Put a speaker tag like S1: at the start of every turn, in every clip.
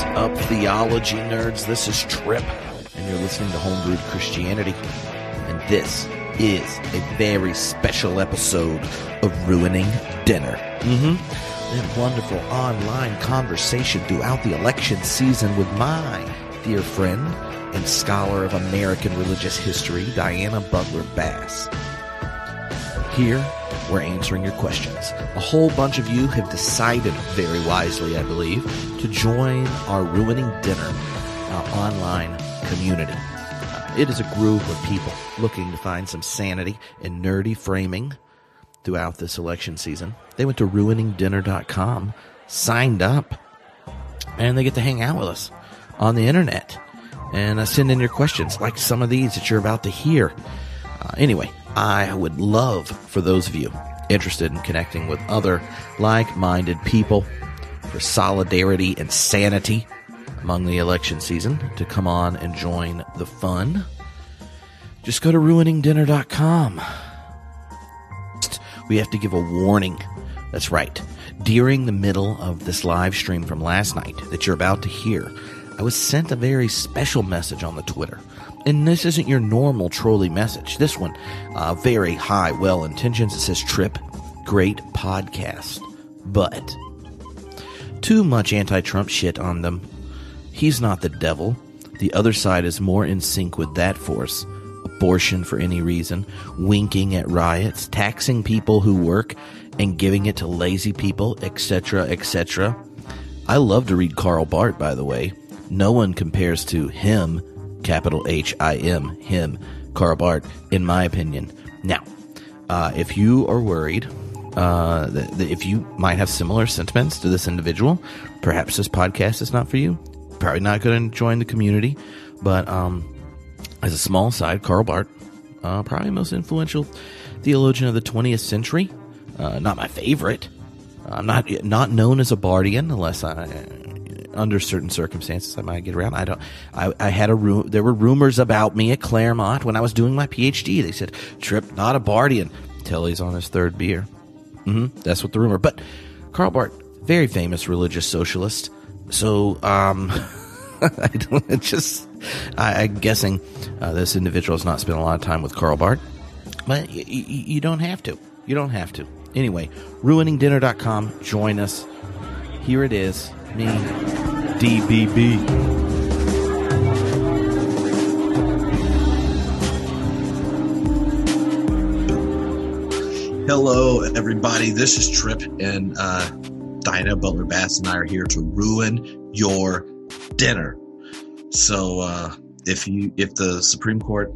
S1: up, theology nerds? This is Trip, and you're listening to Homebrewed Christianity. And this is a very special episode of Ruining Dinner. That wonderful online conversation throughout the election season with my dear friend and scholar of American religious history, Diana Butler Bass. Here, we're answering your questions. A whole bunch of you have decided, very wisely, I believe, to join our Ruining Dinner online community. It is a group of people looking to find some sanity and nerdy framing throughout this election season. They went to ruiningdinner.com, signed up, and they get to hang out with us on the internet and send in your questions, like some of these that you're about to hear. Anyway, I would love for those of you interested in connecting with other like-minded people for solidarity and sanity among the election season to come on and join the fun. Just go to ruiningdinner.com. We have to give a warning. That's right. During the middle of this live stream from last night that you're about to hear, I was sent a very special message on the Twitter. And this isn't your normal trolley message. This one, very high, well intentions. It says, Trip, great podcast. But too much anti-Trump shit on them. He's not the devil. The other side is more in sync with that force. Abortion for any reason, winking at riots, taxing people who work and giving it to lazy people, etc., etc. I love to read Karl Barth, by the way. No one compares to him, capital H-I-M, him, Karl Barth, in my opinion. Now, if you are worried that if you might have similar sentiments to this individual, perhaps this podcast is not for you. Probably not going to join the community, but as a small side, Karl Barth, probably the most influential theologian of the 20th century. Not my favorite. I'm not known as a Barthian unless under certain circumstances I might get around. I had there were rumors about me at Claremont when I was doing my PhD. They said, Trip, not a Barthian, till he's on his third beer. That's what the rumor. But Karl Barth, very famous religious socialist. So, I'm guessing this individual has not spent a lot of time with Karl Barth, but you don't have to. You don't have to. Anyway, ruiningdinner.com. Join us. Here it is. Me, DBB.
S2: Hello, everybody. This is Trip, and Diana Butler Bass and I are here to ruin your dinner. So, if the Supreme Court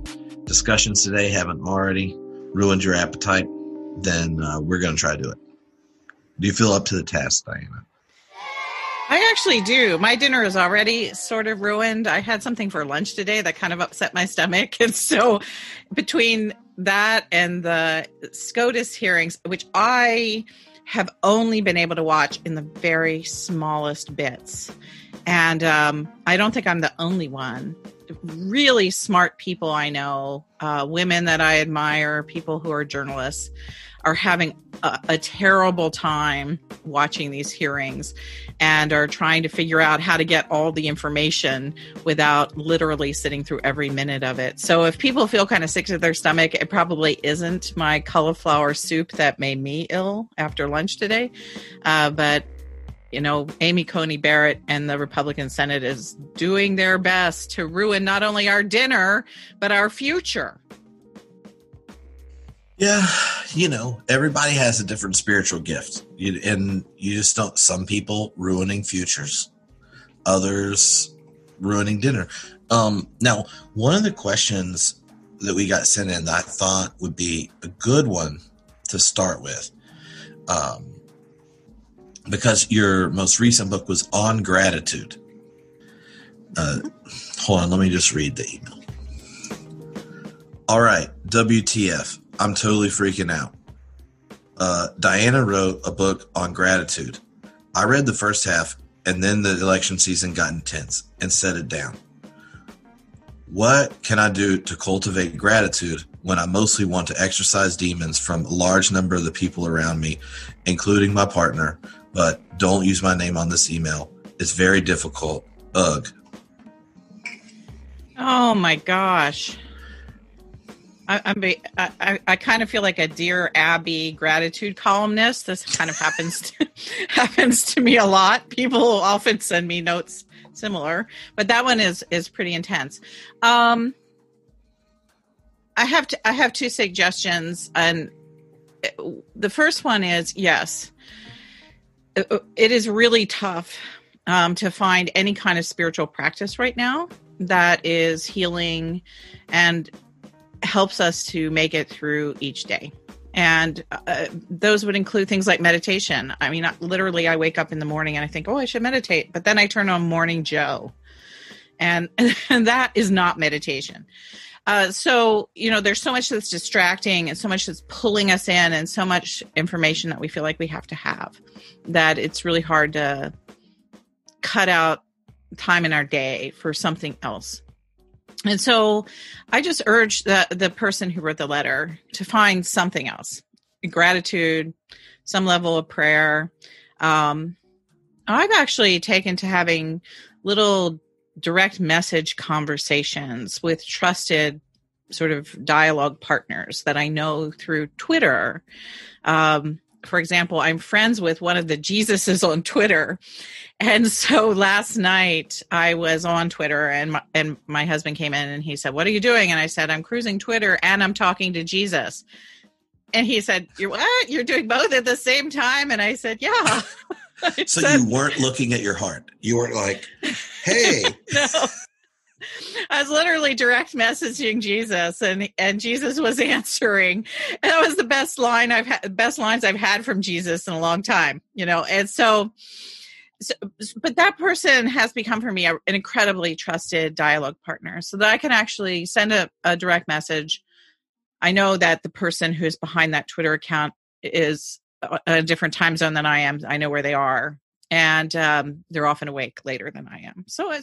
S2: discussions today haven't already ruined your appetite, then we're going to try to do it. Do you feel up to the task, Diana?
S3: I actually do. My dinner is already sort of ruined. I had something for lunch today that kind of upset my stomach. And so between that and the SCOTUS hearings, which I have only been able to watch in the very smallest bits. And I don't think I'm the only one. Really smart people I know, women that I admire, people who are journalists, are having a terrible time watching these hearings and are trying to figure out how to get all the information without literally sitting through every minute of it. So if people feel kind of sick to their stomach, it probably isn't my cauliflower soup that made me ill after lunch today. But you know, Amy Coney Barrett and the Republican Senate is doing their best to ruin not only our dinner, but our future.
S2: Yeah, you know, everybody has a different spiritual gift. And you just don't, some people ruining futures, others ruining dinner. Now, one of the questions that we got sent in that I thought would be a good one to start with, because your most recent book was on gratitude. Hold on, let me just read the email. All right, WTF. I'm totally freaking out. Diana wrote a book on gratitude. I read the first half, and then the election season got intense and set it down. What can I do to cultivate gratitude when I mostly want to exorcise demons from a large number of the people around me, including my partner, but don't use my name on this email. It's very difficult. Ugh.
S3: Oh my gosh. I kind of feel like a Dear Abby gratitude columnist. This kind of happens to me a lot. People often send me notes similar, but that one is pretty intense. I have two suggestions, and the first one is, yes, it is really tough to find any kind of spiritual practice right now that is healing and helps us to make it through each day. And those would include things like meditation. I mean, literally, I wake up in the morning and I think, oh, I should meditate. But then I turn on Morning Joe. And that is not meditation. So, there's so much that's distracting and so much that's pulling us in and so much information that we feel like we have to have that it's really hard to cut out time in our day for something else. And so I just urge the person who wrote the letter to find something else, gratitude, some level of prayer. I've actually taken to having little direct message conversations with trusted sort of dialogue partners that I know through Twitter. For example, I'm friends with one of the Jesuses on Twitter. And so last night I was on Twitter and my husband came in and he said, "What are you doing?" And I said, "I'm cruising Twitter and I'm talking to Jesus." And he said, "You're what? You're doing both at the same time?" And I said, "Yeah."
S2: You weren't looking at your heart. You weren't like, hey.
S3: No. I was literally direct messaging Jesus, and Jesus was answering. And that was the best lines I've had from Jesus in a long time, And so, but that person has become for me an incredibly trusted dialogue partner, so that I can actually send a direct message. I know that the person who's behind that Twitter account is a different time zone than I am. I know where they are. And they're often awake later than I am. So I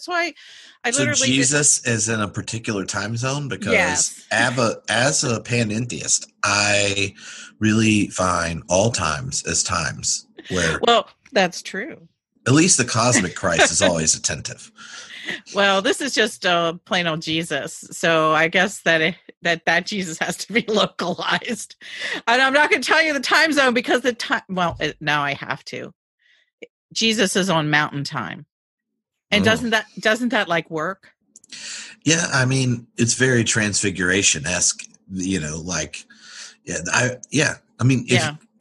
S3: literally.
S2: So Jesus is in a particular time zone because
S3: yes.
S2: as a panentheist, I really find all times as times where.
S3: Well, that's true.
S2: At least the cosmic Christ is always attentive.
S3: Well, this is just plain old Jesus. So I guess that Jesus has to be localized. And I'm not going to tell you the time zone because now I have to. Jesus is on mountain time. And doesn't that like work?
S2: Yeah. I mean, it's very Transfiguration-esque,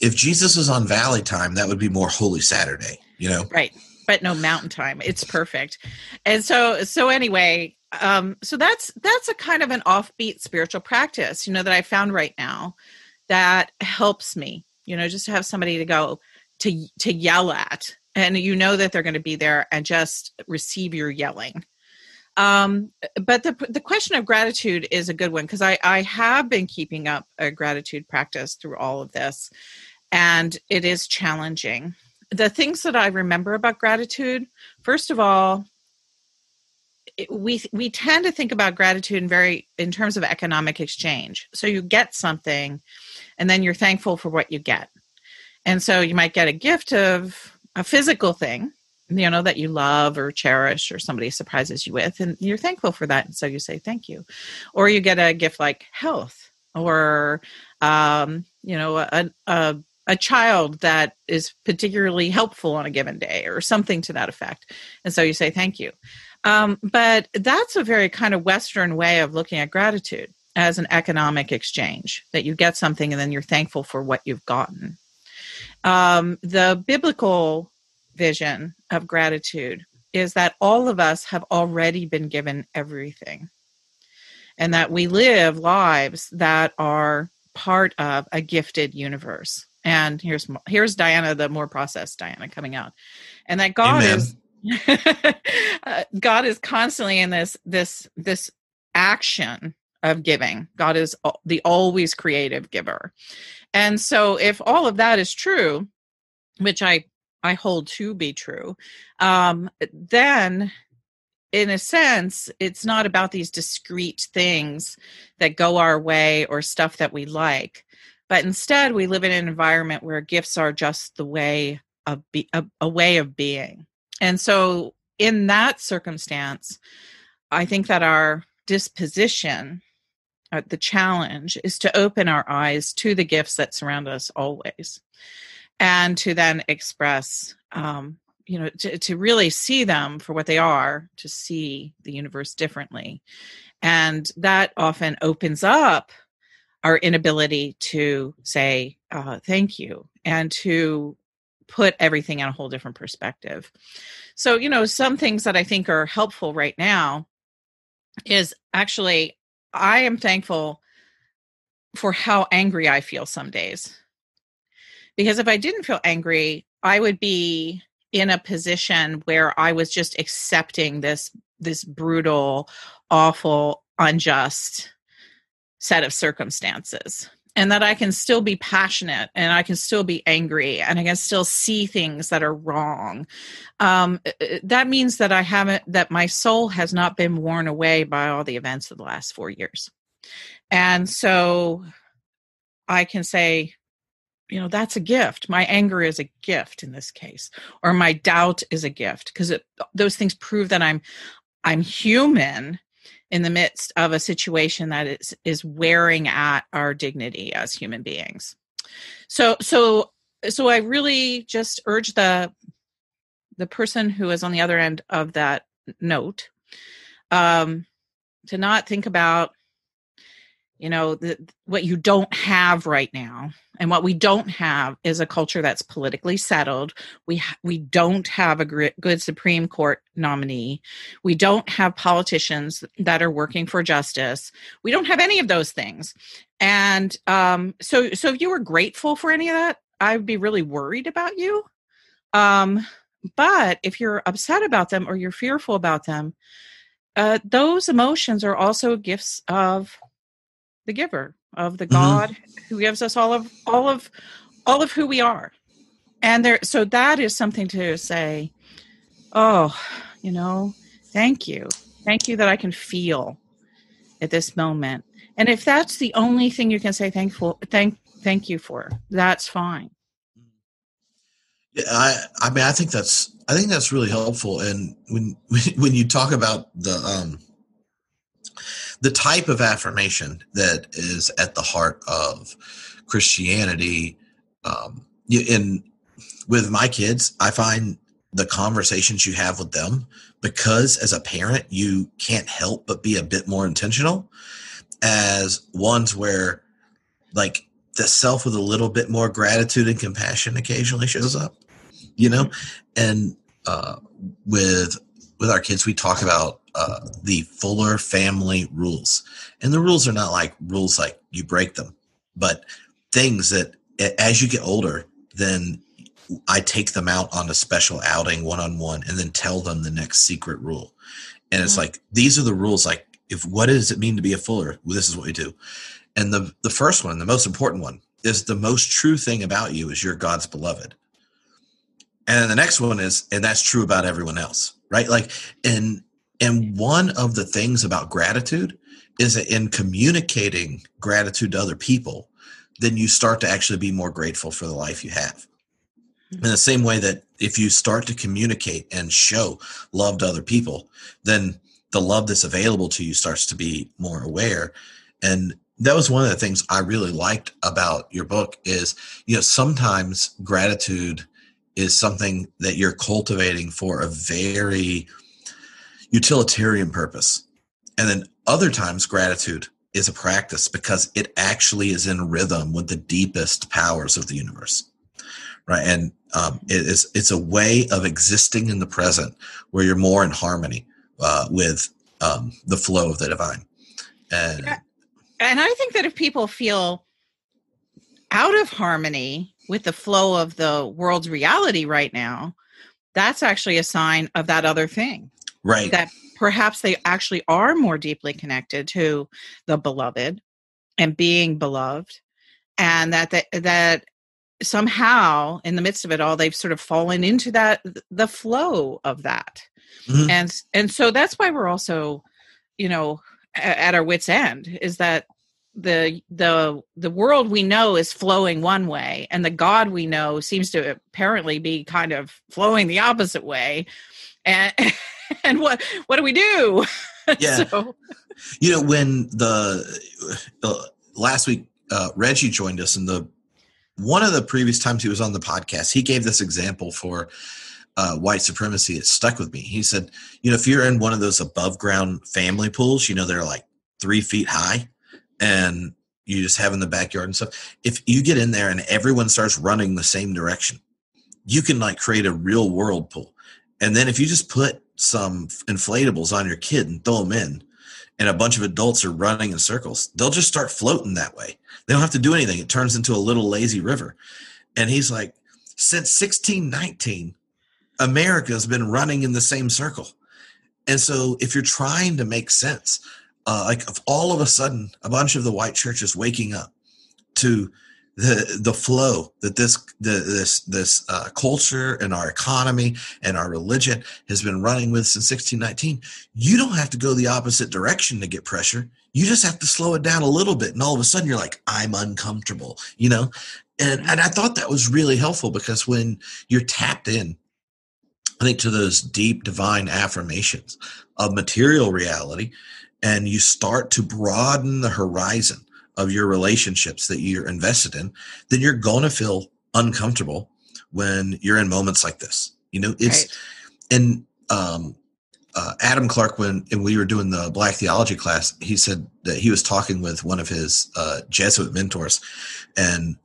S2: if Jesus was on Valley time, that would be more Holy Saturday,
S3: Right. But no, mountain time. It's perfect. And so anyway, so that's a kind of an offbeat spiritual practice, that I found right now that helps me, just to have somebody to go to yell at. And that they're going to be there and just receive your yelling. But the question of gratitude is a good one because I have been keeping up a gratitude practice through all of this, and it is challenging. The things that I remember about gratitude, first of all, we tend to think about gratitude in terms of economic exchange. So you get something, and then you're thankful for what you get. And so you might get a gift of a physical thing, that you love or cherish or somebody surprises you with, and you're thankful for that. And so you say, thank you. Or you get a gift like health or, a child that is particularly helpful on a given day or something to that effect. And so you say, thank you. But that's a very kind of Western way of looking at gratitude as an economic exchange, that you get something and then you're thankful for what you've gotten. The biblical vision of gratitude is that all of us have already been given everything and that we live lives that are part of a gifted universe. And here's Diana, the more processed Diana coming out, and that God
S2: Amen.
S3: God is constantly in this action of giving. God is the always creative giver. And so if all of that is true, which I hold to be true, then in a sense, it's not about these discrete things that go our way or stuff that we like, but instead we live in an environment where gifts are just the way of a way of being. And so in that circumstance, I think that our disposition, the challenge, is to open our eyes to the gifts that surround us always, and to then express, to really see them for what they are, to see the universe differently. And that often opens up our inability to say thank you and to put everything in a whole different perspective. So, some things that I think are helpful right now is actually, I am thankful for how angry I feel some days. Because if I didn't feel angry, I would be in a position where I was just accepting this brutal, awful, unjust set of circumstances. And that I can still be passionate, and I can still be angry, and I can still see things that are wrong. That means that that my soul has not been worn away by all the events of the last 4 years. And so I can say, that's a gift. My anger is a gift in this case, or my doubt is a gift, because those things prove that I'm human in the midst of a situation that is wearing at our dignity as human beings. So I really just urge the person who is on the other end of that note to not think about what you don't have right now. And what we don't have is a culture that's politically settled. We don't have a good Supreme Court nominee. We don't have politicians that are working for justice. We don't have any of those things. And so if you were grateful for any of that, I would be really worried about you. But if you're upset about them or you're fearful about them, those emotions are also gifts of the giver, of the God who gives us all of who we are. And so that is something to say, thank you that I can feel at this moment. And if that's the only thing you can say thank you for, that's fine.
S2: Yeah, I think that's really helpful. And when you talk about the type of affirmation that is at the heart of Christianity, with my kids, I find the conversations you have with them, because as a parent, you can't help but be a bit more intentional, as ones where like the self with a little bit more gratitude and compassion occasionally shows up, and with our kids, we talk about the Fuller family rules. And the rules are not like rules like you break them, but things that as you get older, then I take them out on a special outing one-on-one and then tell them the next secret rule. And it's like, these are the rules. Like, what does it mean to be a Fuller? Well, this is what we do. And the first one, the most important one, is the most true thing about you is you're God's beloved. And then the next one is, and that's true about everyone else, right? Like, and one of the things about gratitude is that in communicating gratitude to other people, then you start to actually be more grateful for the life you have. In the same way that if you start to communicate and show love to other people, then the love that's available to you starts to be more aware. And that was one of the things I really liked about your book is, sometimes gratitude is something that you're cultivating for a very utilitarian purpose. And then other times gratitude is a practice because it actually is in rhythm with the deepest powers of the universe. Right. And it's a way of existing in the present where you're more in harmony with the flow of the divine. And
S3: I think that if people feel out of harmony with the flow of the world's reality right now, that's actually a sign of that other thing.
S2: Right.
S3: That perhaps they actually are more deeply connected to the beloved and being beloved, and that somehow in the midst of it all, they've sort of fallen into the flow of that. And so that's why we're also, at our wit's end, is that the world we know is flowing one way, and the God we know seems to apparently be kind of flowing the opposite way. And and what do we do?
S2: Yeah.
S3: So,
S2: When the last week Reggie joined us, and one of the previous times he was on the podcast, he gave this example for white supremacy. It stuck with me. He said, if you're in one of those above ground family pools, they're like 3 feet high, and you just have in the backyard and stuff. If you get in there and everyone starts running the same direction, you can like create a real world pool. And then if you just put some inflatables on your kid and throw them in, and a bunch of adults are running in circles, they'll just start floating that way. They don't have to do anything. It turns into a little lazy river. And he's like, since 1619, America's been running in the same circle. And so if you're trying to make sense, like if all of a sudden a bunch of the white churches waking up to the flow that this culture and our economy and our religion has been running with since 1619, you don't have to go the opposite direction to get pressure. You just have to slow it down a little bit, and all of a sudden you're like, I'm uncomfortable, And I thought that was really helpful, because when you're tapped in, I think, to those deep divine affirmations of material reality, and you start to broaden the horizon of your relationships that you're invested in, then you're going to feel uncomfortable when you're in moments like this. It's right. And Adam Clark, when we were doing the Black theology class, he said that he was talking with one of his Jesuit mentors, and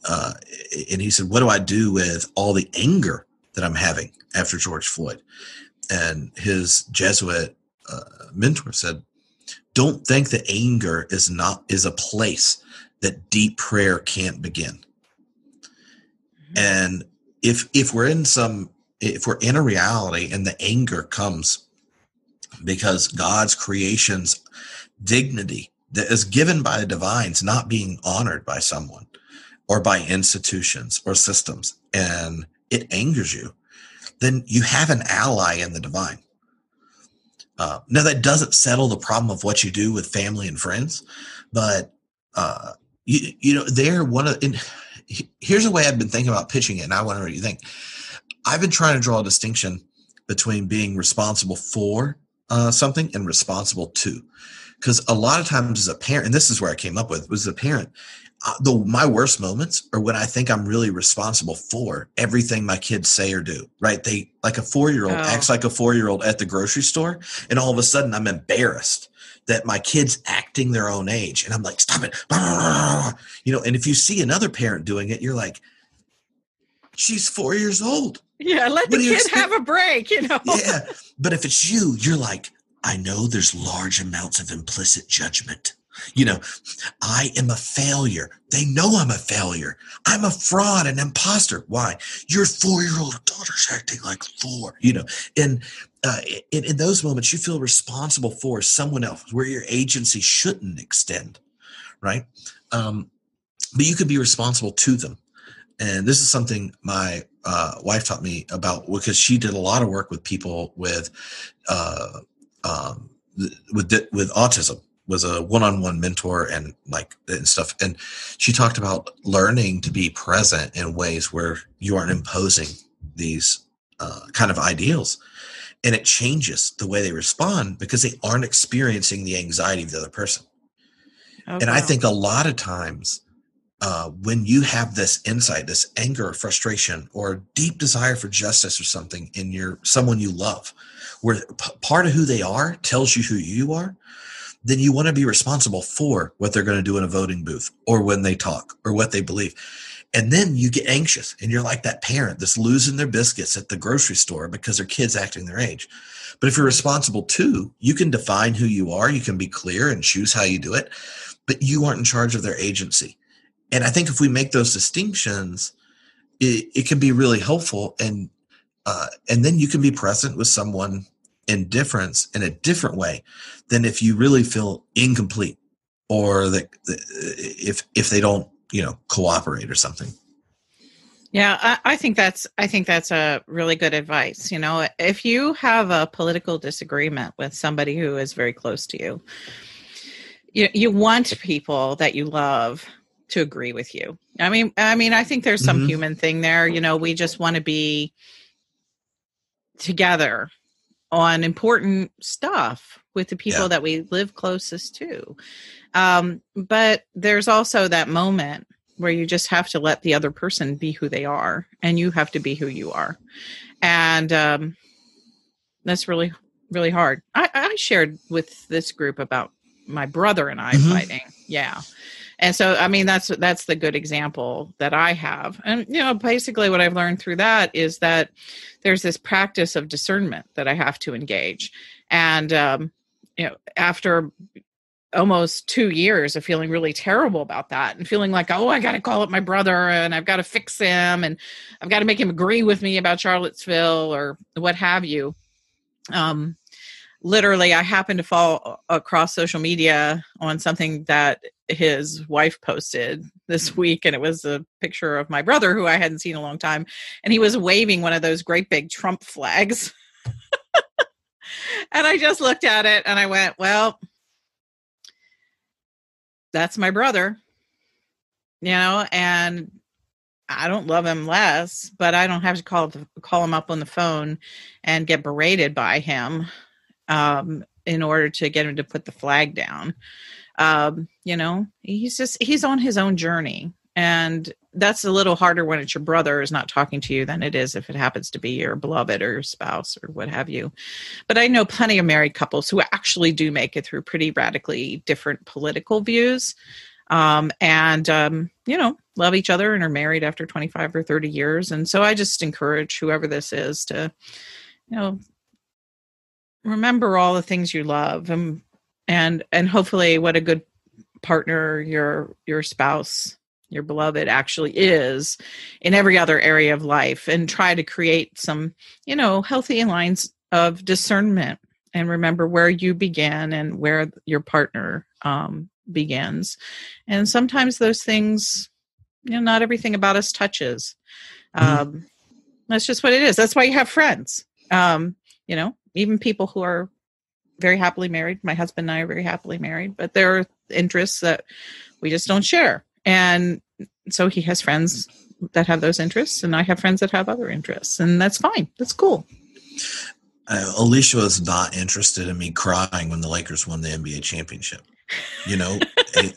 S2: he said, what do I do with all the anger that I'm having after George Floyd? And his Jesuit mentor said, don't think that anger is a place that deep prayer can't begin. And if we're in a reality and the anger comes because God's creation's dignity that is given by the divine's not being honored by someone or by institutions or systems, and it angers you, then you have an ally in the divine. Now, that doesn't settle the problem of what you do with family and friends, but they're here's a way I've been thinking about pitching it, and I wonder what you think. I've been trying to draw a distinction between being responsible for something and responsible to, because a lot of times as a parent, and this is where I came up with, was as a parent, my worst moments are when I think I'm really responsible for everything my kids say or do, right? They, like a 4-year-old acts like a 4-year-old at the grocery store, and all of a sudden I'm embarrassed that my kid's acting their own age, and I'm like, stop it. And if you see another parent doing it, you're like, she's 4 years old.
S3: Yeah, let the kid have a break,
S2: Yeah, but if it's you, you're like, I know there's large amounts of implicit judgment. I am a failure. They know I'm a failure. I'm a fraud, an imposter. Why? Your 4-year-old daughter's acting like 4, And in those moments, you feel responsible for someone else where your agency shouldn't extend, right? But you could be responsible to them. And this is something my wife taught me about, because she did a lot of work with people with autism. Was a one-on-one mentor and stuff. And she talked about learning to be present in ways where you aren't imposing these kind of ideals. And it changes the way they respond because they aren't experiencing the anxiety of the other person. Oh, and wow. I think a lot of times when you have this insight, this anger or frustration or deep desire for justice or something in someone you love, where part of who they are tells you who you are, then you want to be responsible for what they're going to do in a voting booth or when they talk or what they believe. And then you get anxious and you're like that parent that's losing their biscuits at the grocery store because their kid's acting their age. But if you're responsible too, you can define who you are. You can be clear and choose how you do it, but you aren't in charge of their agency. And I think if we make those distinctions, it can be really helpful. And then you can be present with someone in difference in a different way than if you really feel incomplete or that if they don't, cooperate or something.
S3: Yeah, I think that's a really good advice. If you have a political disagreement with somebody who is very close to you, you want people that you love to agree with you. I mean, I think there's some human thing there. We just want to be together on important stuff with the people that we live closest to. But there's also that moment where you just have to let the other person be who they are, and you have to be who you are. And that's really, really hard. I shared with this group about my brother and I fighting. Yeah. And so, I mean, that's the good example that I have. And, basically what I've learned through that is that there's this practice of discernment that I have to engage. And, after almost 2 years of feeling really terrible about that and feeling like, I got to call up my brother and I've got to fix him and I've got to make him agree with me about Charlottesville or what have you. Literally, I happened to fall across social media on something that his wife posted this week, and it was a picture of my brother who I hadn't seen in a long time, and he was waving one of those great big Trump flags. And I just looked at it and I went, well, that's my brother, and I don't love him less, but I don't have to call him up on the phone and get berated by him in order to get him to put the flag down. He's on his own journey. And that's a little harder when it's your brother is not talking to you than it is if it happens to be your beloved or your spouse or what have you. But I know plenty of married couples who actually do make it through pretty radically different political views. And love each other and are married after 25 or 30 years. And so I just encourage whoever this is to, remember all the things you love and hopefully what a good partner your spouse, your beloved actually is in every other area of life, and try to create some, healthy lines of discernment and remember where you began and where your partner begins. And sometimes those things, not everything about us touches. That's just what it is. That's why you have friends. Even people who are very happily married. My husband and I are very happily married, but there are interests that we just don't share. And so he has friends that have those interests, and I have friends that have other interests, and that's fine. That's cool.
S2: Alicia was not interested in me crying when the Lakers won the NBA championship.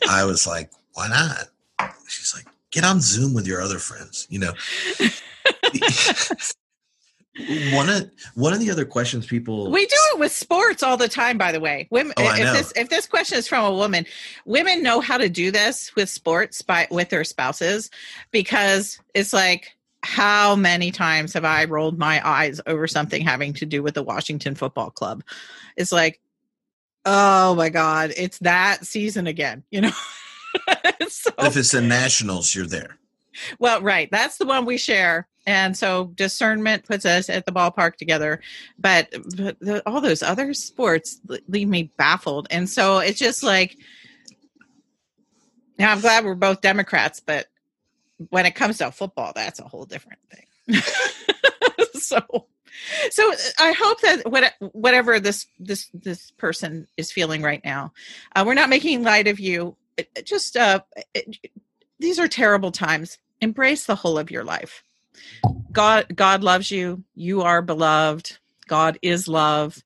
S2: I was like, why not? She's like, get on Zoom with your other friends, One of the other questions people
S3: we do it with sports all the time, by the way. Women, if this question is from a woman, women know how to do this with sports with their spouses, because it's like, how many times have I rolled my eyes over something having to do with the Washington Football Club? It's like, oh my God, it's that season again, So,
S2: if it's the Nationals, you're there.
S3: Well, right. That's the one we share. And so discernment puts us at the ballpark together. But all those other sports leave me baffled. And so it's just like, now I'm glad we're both Democrats, but when it comes to football, that's a whole different thing. So I hope that whatever this person is feeling right now, we're not making light of you. These are terrible times. Embrace the whole of your life. God loves you. You are beloved. God is love.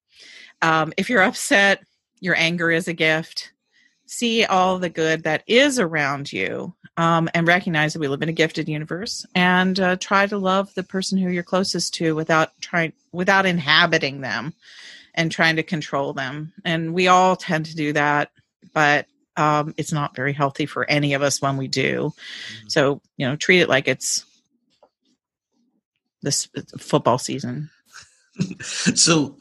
S3: If you're upset, your anger is a gift. See all the good that is around you, and recognize that we live in a gifted universe, and try to love the person who you're closest to without inhabiting them and trying to control them. And we all tend to do that, but it's not very healthy for any of us when we do. So, treat it like it's this football season.
S2: So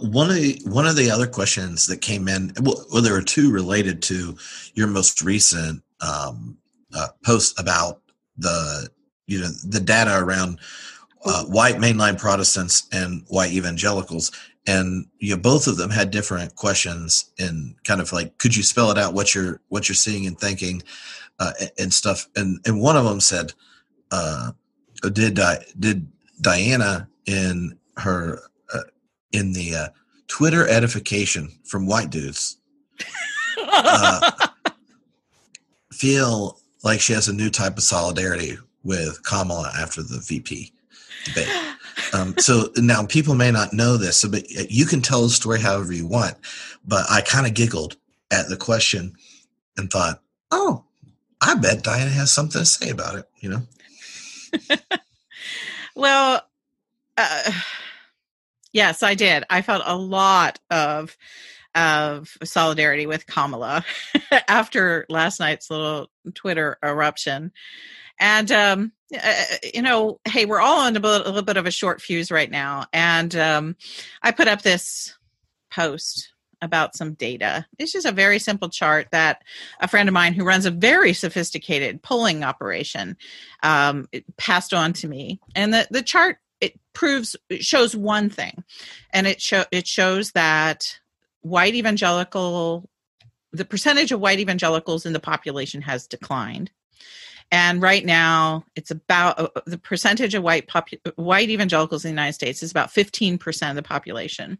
S2: one of the other questions that came in, well, there were two related to your most recent post about the data around white mainline Protestants and white evangelicals. And both of them had different questions, and kind of like, could you spell it out what you're seeing and thinking and stuff? And one of them said, did Diana in her in the Twitter edification from white dudes feel like she has a new type of solidarity with Kamala after the VP debate. So now people may not know this, but you can tell the story however you want. But I kind of giggled at the question and thought, oh, I bet Diana has something to say about it, you know?
S3: Well, yes, I did. I felt a lot of solidarity with Kamala after last night's little Twitter eruption. And, hey, we're all on a little bit of a short fuse right now. And I put up this post about some data. It's just a very simple chart that a friend of mine who runs a very sophisticated polling operation passed on to me. And the chart, it shows one thing. And it shows that the percentage of white evangelicals in the population has declined. And right now, it's about the percentage of white evangelicals in the United States is about 15% of the population.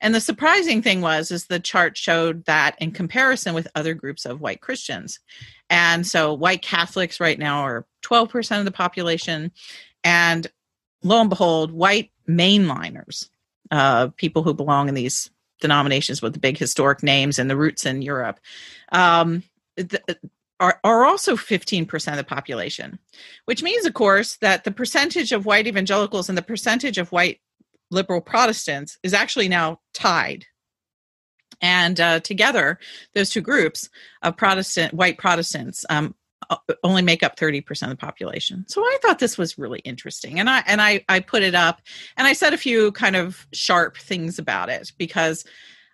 S3: And the surprising thing is the chart showed that in comparison with other groups of white Christians. And so white Catholics right now are 12% of the population. And lo and behold, white mainliners, people who belong in these denominations with the big historic names and the roots in Europe, are also 15% of the population, which means, of course, that the percentage of white evangelicals and the percentage of white liberal Protestants is actually now tied. And together, those two groups of white Protestants only make up 30% of the population. So I thought this was really interesting. And I put it up and I said a few kind of sharp things about it because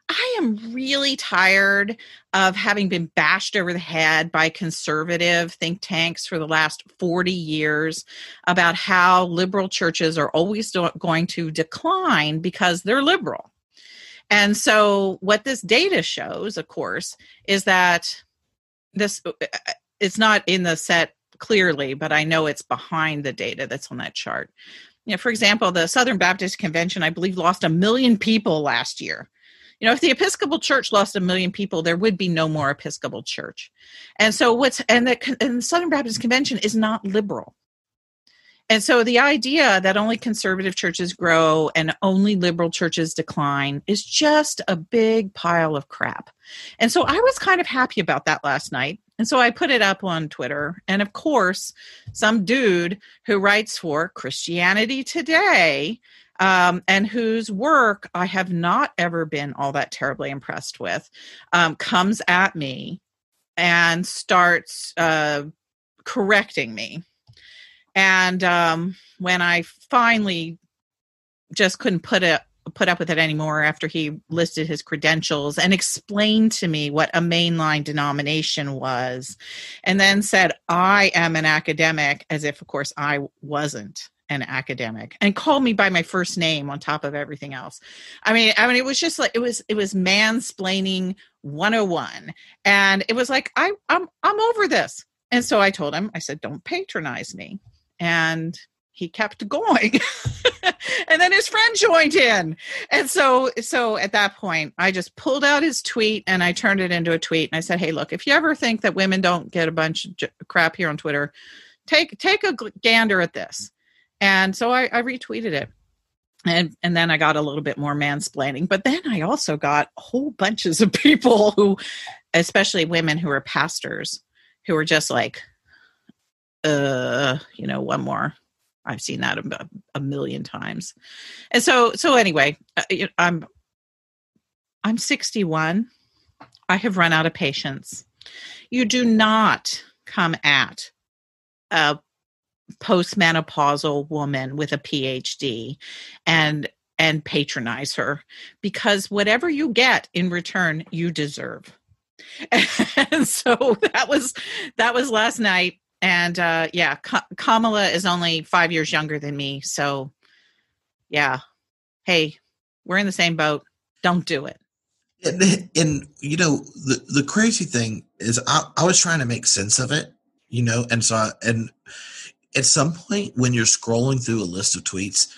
S3: I am really tired of having been bashed over the head by conservative think tanks for the last 40 years about how liberal churches are always going to decline because they're liberal. And so what this data shows, of course, is that it's not in the set clearly, but I know it's behind the data that's on that chart. For example, the Southern Baptist Convention, I believe, lost 1 million people last year. If the Episcopal Church lost 1 million people, there would be no more Episcopal Church. And so the Southern Baptist Convention is not liberal. And so the idea that only conservative churches grow and only liberal churches decline is just a big pile of crap. And so I was kind of happy about that last night. And so I put it up on Twitter. And of course, some dude who writes for Christianity Today, and whose work I have not ever been all that terribly impressed with, comes at me and starts correcting me. And when I finally just couldn't put up with it anymore after he listed his credentials and explained to me what a mainline denomination was, and then said, I am an academic, as if, of course, I wasn't an academic, and called me by my first name on top of everything else. I mean, it was just like, it was mansplaining 101. And it was like, I'm over this. And so I told him, I said, don't patronize me. And he kept going. And then his friend joined in. And so at that point, I just pulled out his tweet and I turned it into a tweet. And I said, hey, look, if you ever think that women don't get a bunch of crap here on Twitter, take a gander at this. And so I retweeted it. And then I got a little bit more mansplaining. But then I also got whole bunches of people who, especially women who are pastors, who are just like, one more. I've seen that about 1 million times. And so anyway, I'm 61. I have run out of patience. You do not come at a postmenopausal woman with a PhD and patronize her, because whatever you get in return, you deserve. And so that was last night. And Kamala is only 5 years younger than me. So yeah, hey, we're in the same boat. Don't do it.
S2: And the crazy thing is I was trying to make sense of it, and so and at some point when you're scrolling through a list of tweets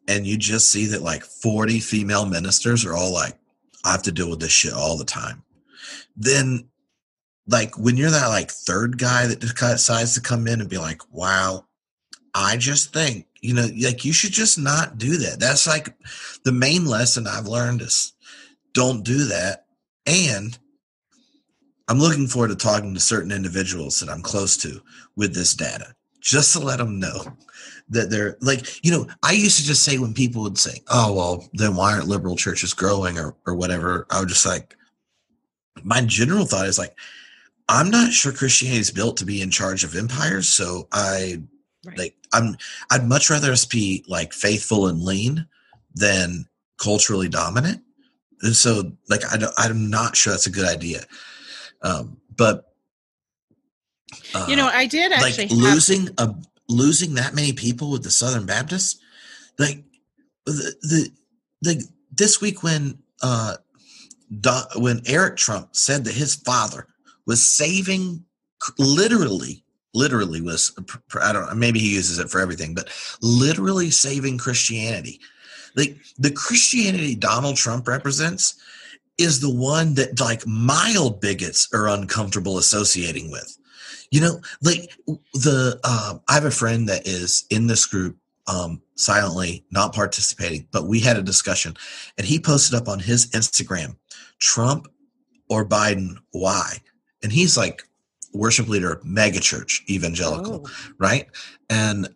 S2: and you just see that like 40 female ministers are all like, I have to deal with this shit all the time, then like when you're that like third guy that decides to come in and be like, wow, I just think, like you should just not do that. That's like the main lesson I've learned is don't do that. And I'm looking forward to talking to certain individuals that I'm close to with this data, just to let them know that they're like, I used to just say when people would say, oh, well, then why aren't liberal churches growing or whatever? I would just like, my general thought is like, I'm not sure Christianity is built to be in charge of empires. So I'd much rather us be like faithful and lean than culturally dominant. And so like, I'm not sure that's a good idea. But
S3: I did actually
S2: like losing that many people with the Southern Baptists, like the this week when Eric Trump said that his father was saving, literally was, I don't know, maybe he uses it for everything, but literally saving Christianity. Like the Christianity Donald Trump represents is the one that like mild bigots are uncomfortable associating with. Like I have a friend that is in this group, silently not participating, but we had a discussion and he posted up on his Instagram, Trump or Biden, why? And he's like worship leader, mega church, evangelical, right? And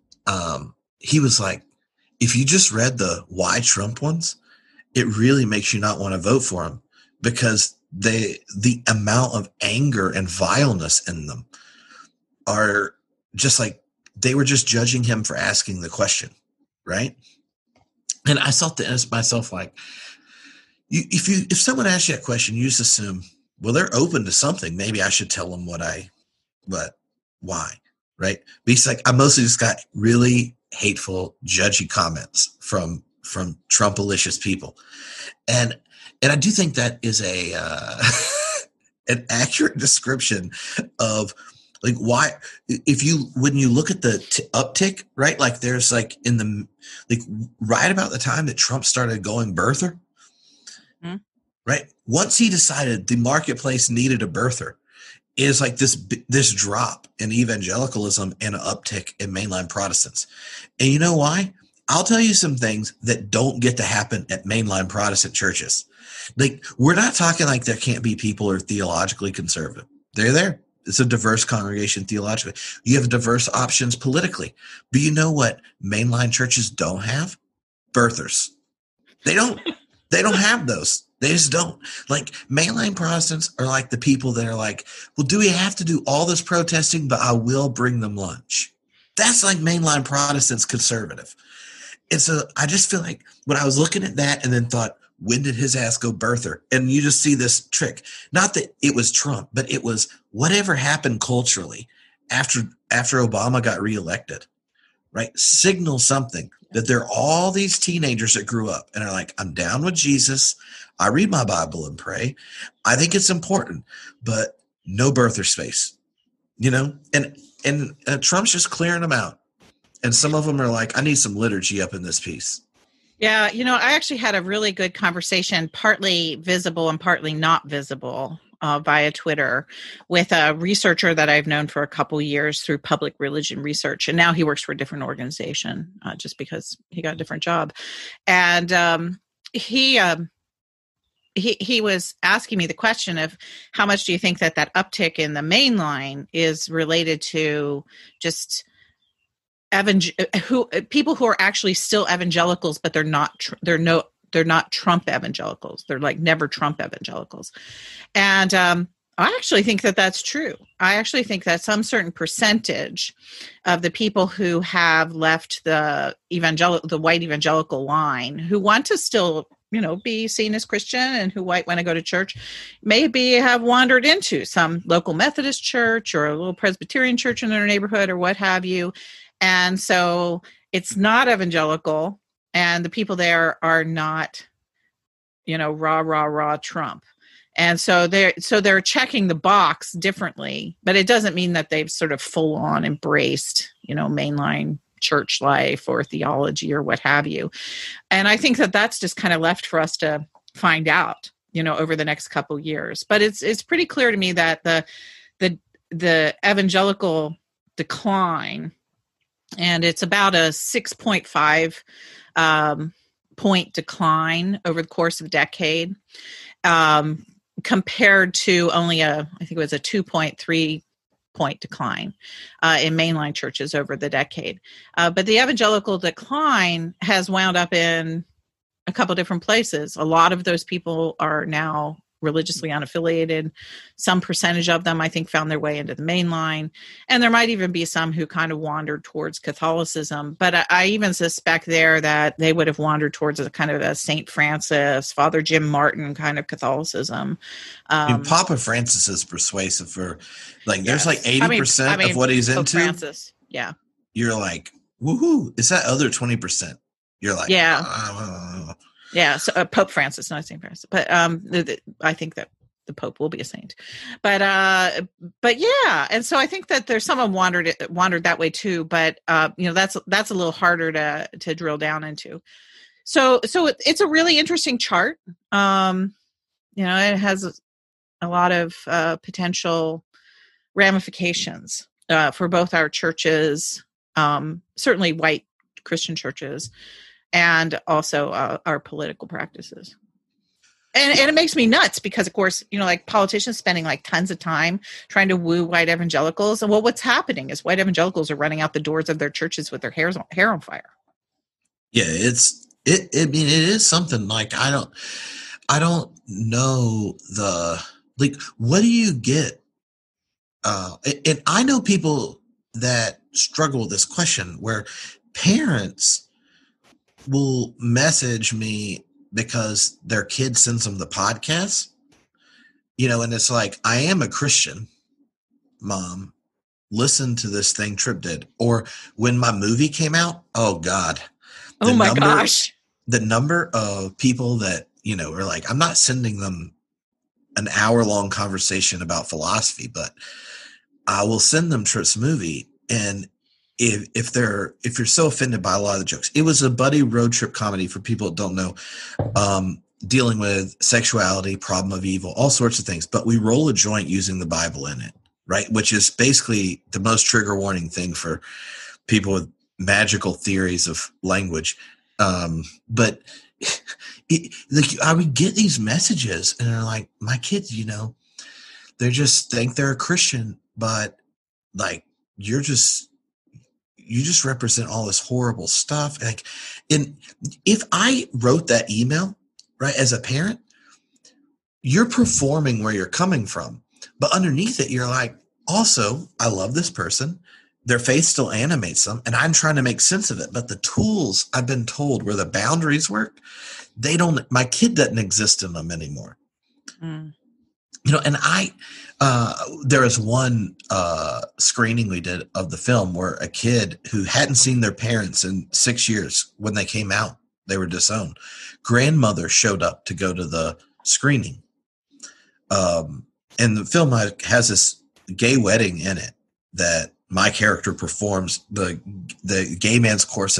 S2: he was like, if you just read the why Trump ones, it really makes you not want to vote for him because the amount of anger and vileness in them are just like, they were just judging him for asking the question, right? And I thought to ask myself, like, if someone asks you that question, you just assume, well, they're open to something. Maybe I should tell them why, right? Because like I mostly just got really hateful, judgy comments from Trump-alicious people, and I do think that is a an accurate description of like why, when you look at the uptick, right? Like there's like right about the time that Trump started going birther, right? Once he decided the marketplace needed a birther, is like this drop in evangelicalism and an uptick in mainline Protestants. And you know why? I'll tell you some things that don't get to happen at mainline Protestant churches. Like we're not talking like there can't be people who are theologically conservative. They're there. It's a diverse congregation theologically. You have diverse options politically. But you know what mainline churches don't have? Birthers. They don't have those. They just don't. Like mainline Protestants are like the people that are like, well, do we have to do all this protesting, but I will bring them lunch. That's like mainline Protestants conservative. And so I just feel like when I was looking at that and then thought, when did his ass go birther? And you just see this trick. Not that it was Trump, but it was whatever happened culturally after Obama got reelected, right? Signal something that there are all these teenagers that grew up and are like, I'm down with Jesus. I read my Bible and pray. I think it's important, but no birther space, and Trump's just clearing them out. And some of them are like, I need some liturgy up in this piece.
S3: Yeah. I actually had a really good conversation, partly visible and partly not visible, via Twitter with a researcher that I've known for a couple years through public religion research. And now he works for a different organization, just because he got a different job. And he was asking me the question of how much do you think that uptick in the main line is related to just people who are actually still evangelicals, but they're not Trump evangelicals. They're like never Trump evangelicals. And I actually think that that's true. I actually think that some certain percentage of the people who have left the white evangelical line, who want to still, be seen as Christian and who might want to go to church, maybe have wandered into some local Methodist church or a little Presbyterian church in their neighborhood or what have you. And so it's not evangelical, and the people there are not, rah Trump. And so they're checking the box differently, but it doesn't mean that they've sort of full on embraced, mainline church life or theology or what have you. And I think that that's just kind of left for us to find out, over the next couple of years. But it's pretty clear to me that the evangelical decline, and it's about a 6.5 point decline over the course of a decade, compared to only I think it was a 2.3 point decline in mainline churches over the decade. But the evangelical decline has wound up in a couple different places. A lot of those people are now religiously unaffiliated. Some percentage of them, I think, found their way into the mainline. And there might even be some who kind of wandered towards Catholicism. But I even suspect there that they would have wandered towards a kind of a St. Francis, Father Jim Martin kind of Catholicism.
S2: I mean, Papa Francis is persuasive for, like, there's like 80%
S3: I mean,
S2: of what he's
S3: Pope
S2: into.
S3: Francis, yeah.
S2: You're like, woohoo. It's that other 20%. You're like,
S3: yeah. Yeah, so Pope Francis, not St. Francis, but I think that the Pope will be a saint. But yeah, and so I think that there's someone wandered that way too. But that's a little harder to drill down into. So it's a really interesting chart. It has a lot of potential ramifications for both our churches, certainly white Christian churches, and also our political practices. And it makes me nuts because, of course, like politicians spending like tons of time trying to woo white evangelicals. And what's happening is white evangelicals are running out the doors of their churches with their hair on fire.
S2: Yeah, it is something like, I don't know what do you get? And I know people that struggle with this question where parents will message me because their kid sends them the podcast, and it's like, I am a Christian, Mom, listen to this thing Trip did. Or when my movie came out, oh God.
S3: Gosh.
S2: The number of people that, are like, I'm not sending them an hour-long conversation about philosophy, but I will send them Trip's movie. And if you're so offended by a lot of the jokes, it was a buddy road trip comedy for people that don't know, dealing with sexuality, problem of evil, all sorts of things. But we roll a joint using the Bible in it, right? Which is basically the most trigger warning thing for people with magical theories of language. But I would get these messages and they're like, my kids, they just think they're a Christian, but like, you just represent all this horrible stuff. Like, if I wrote that email, right, as a parent, you're performing where you're coming from, but underneath it, you're like, also, I love this person. Their faith still animates them, and I'm trying to make sense of it. But the tools I've been told where the boundaries work, my kid doesn't exist in them anymore. And there was one screening we did of the film where a kid who hadn't seen their parents in 6 years, when they came out, they were disowned. Grandmother showed up to go to the screening. And the film has this gay wedding in it that my character performs. The gay man's chorus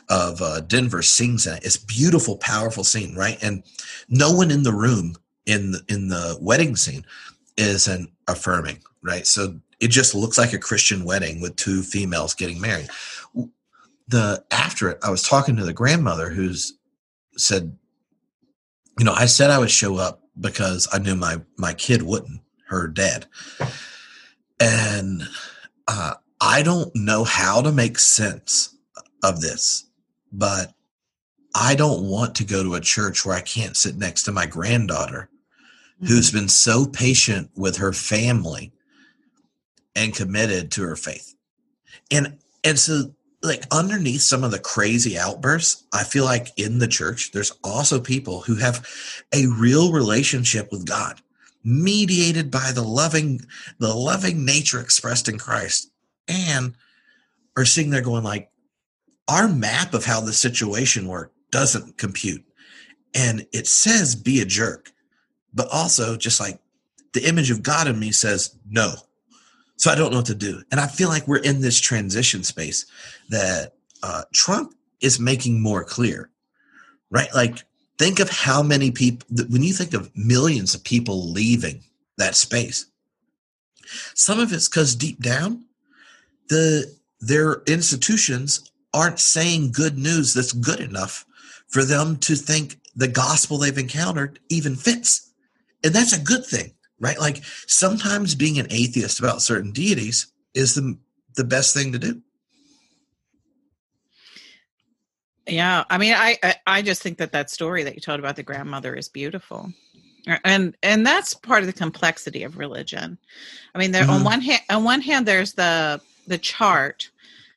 S2: of Denver sings in it. It's a beautiful, powerful scene, right? And no one in the room in the wedding scene isn't affirming, right? So it just looks like a Christian wedding with two females getting married. After it, I was talking to the grandmother who's said, I said I would show up because I knew my kid wouldn't, her dad. And I don't know how to make sense of this, but I don't want to go to a church where I can't sit next to my granddaughter who's been so patient with her family and committed to her faith. And so, like, underneath some of the crazy outbursts, I feel like in the church, there's also people who have a real relationship with God, mediated by the loving nature expressed in Christ, and are sitting there going like, our map of how the situation worked doesn't compute. And it says be a jerk, but also just like the image of God in me says no. So I don't know what to do. And I feel like we're in this transition space that Trump is making more clear, right? Like, think of how many people, when you think of millions of people leaving that space, Some of it's because deep down, their institutions aren't saying good news that's good enough for them to think the gospel they've encountered even fits. And that's a good thing, right? Like sometimes being an atheist about certain deities is the best thing to do.
S3: Yeah. I mean, I just think that story that you told about the grandmother is beautiful. And that's part of the complexity of religion. I mean, there on one hand, there's the chart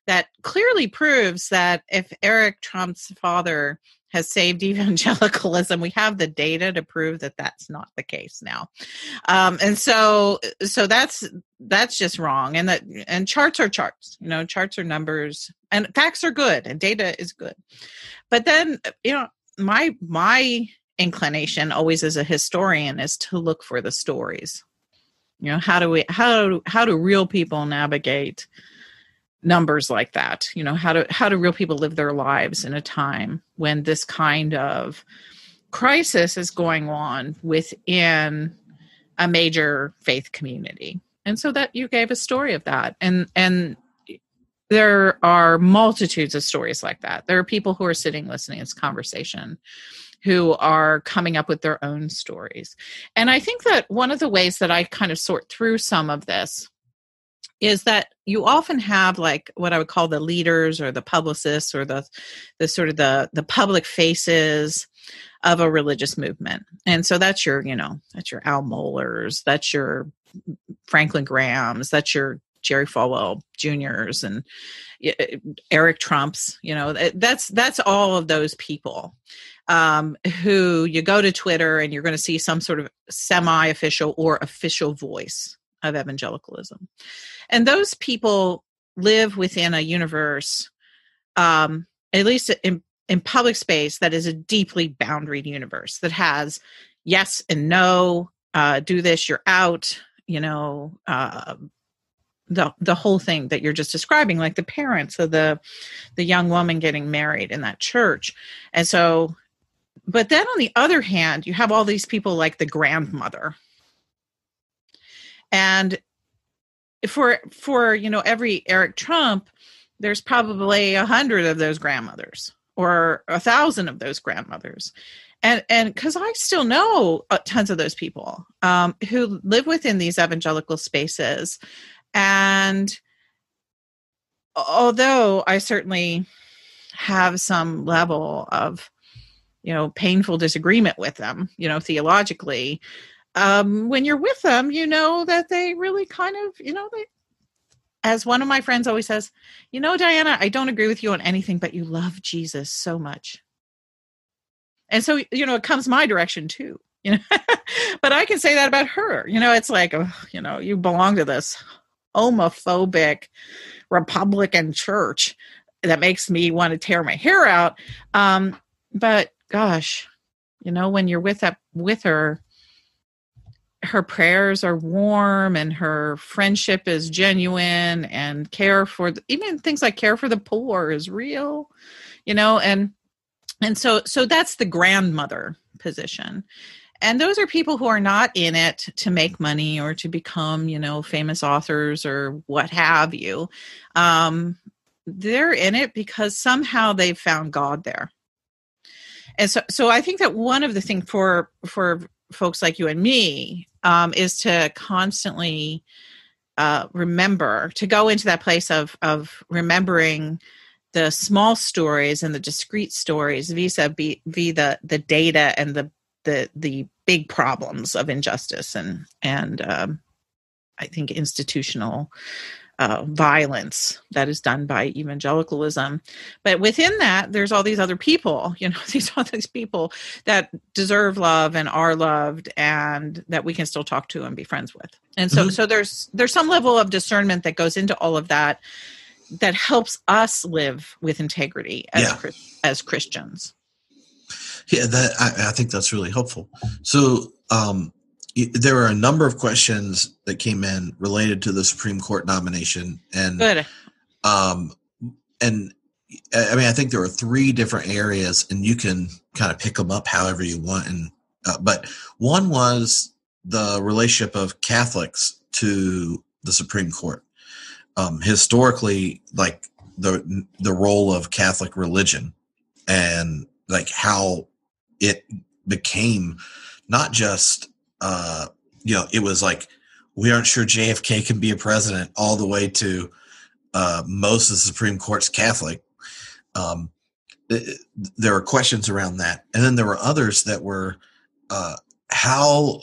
S3: that clearly proves that if Eric Trump's father has saved evangelicalism, we have the data to prove that that's not the case now. And so that's just wrong. And charts are charts, charts are numbers, and facts are good, and data is good. But then, my inclination always as a historian is to look for the stories. How do real people navigate numbers like that? How do real people live their lives in a time when this kind of crisis is going on within a major faith community? And so that you gave a story of that. And there are multitudes of stories like that. There are people who are sitting listening to this conversation who are coming up with their own stories. And I think that one of the ways that I kind of sort through some of this is that you often have like what I would call the leaders or the publicists or the sort of the public faces of a religious movement. And so that's your Al Mohlers, that's your Franklin Grahams, that's your Jerry Falwell Jr.'s and Eric Trump's, that's all of those people who you go to Twitter and you're going to see some sort of semi-official or official voice of evangelicalism. And those people live within a universe, at least in public space, that is a deeply boundaried universe that has yes and no, do this, you're out, the whole thing that you're just describing, like the parents of the young woman getting married in that church. And so, but then on the other hand, you have all these people like the grandmother. And for every Eric Trump, there's probably 100 of those grandmothers or 1,000 of those grandmothers. And because I still know tons of those people who live within these evangelical spaces. And although I certainly have some level of, painful disagreement with them, theologically, when you're with them, that they really kind of, as one of my friends always says, Diana, I don't agree with you on anything, but you love Jesus so much. And so, it comes my direction too, but I can say that about her. It's like, you belong to this homophobic Republican church that makes me want to tear my hair out. But gosh, when you're with her, her prayers are warm and her friendship is genuine, and even things like care for the poor is real, and so that's the grandmother position. And those are people who are not in it to make money or to become, famous authors or what have you. They're in it because somehow they've found God there. And so I think that one of the things for folks like you and me is to constantly remember, to go into that place of remembering the small stories and the discrete stories vis-a-vis the data and the big problems of injustice and I think institutional violence that is done by evangelicalism. But within that, there's all these other people, these people that deserve love and are loved and that we can still talk to and be friends with. And so there's some level of discernment that goes into all of that helps us live with integrity as Christians.
S2: Yeah, I think that's really helpful. So there were a number of questions that came in related to the Supreme Court nomination, and
S3: good.
S2: And I mean, I think there were 3 different areas, and you can kind of pick them up however you want. And but one was the relationship of Catholics to the Supreme Court. Historically, like the role of Catholic religion and like how it became not just, it was like, we aren't sure JFK can be a president, all the way to most of the Supreme Court's Catholic. There were questions around that. And then there were others that were, how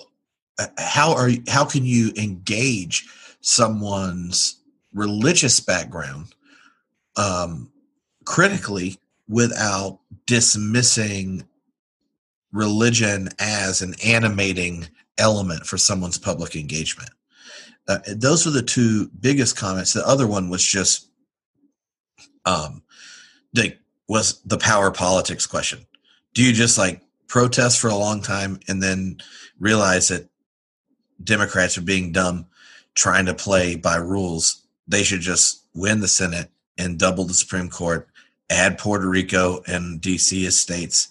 S2: can you engage someone's religious background critically without dismissing religion as an animating element for someone's public engagement? Those were the two biggest comments. The other one was just was the power politics question. Do you just like protest for a long time and then realize that Democrats are being dumb, trying to play by rules? They should just win the Senate and double the Supreme Court, add Puerto Rico and DC as states,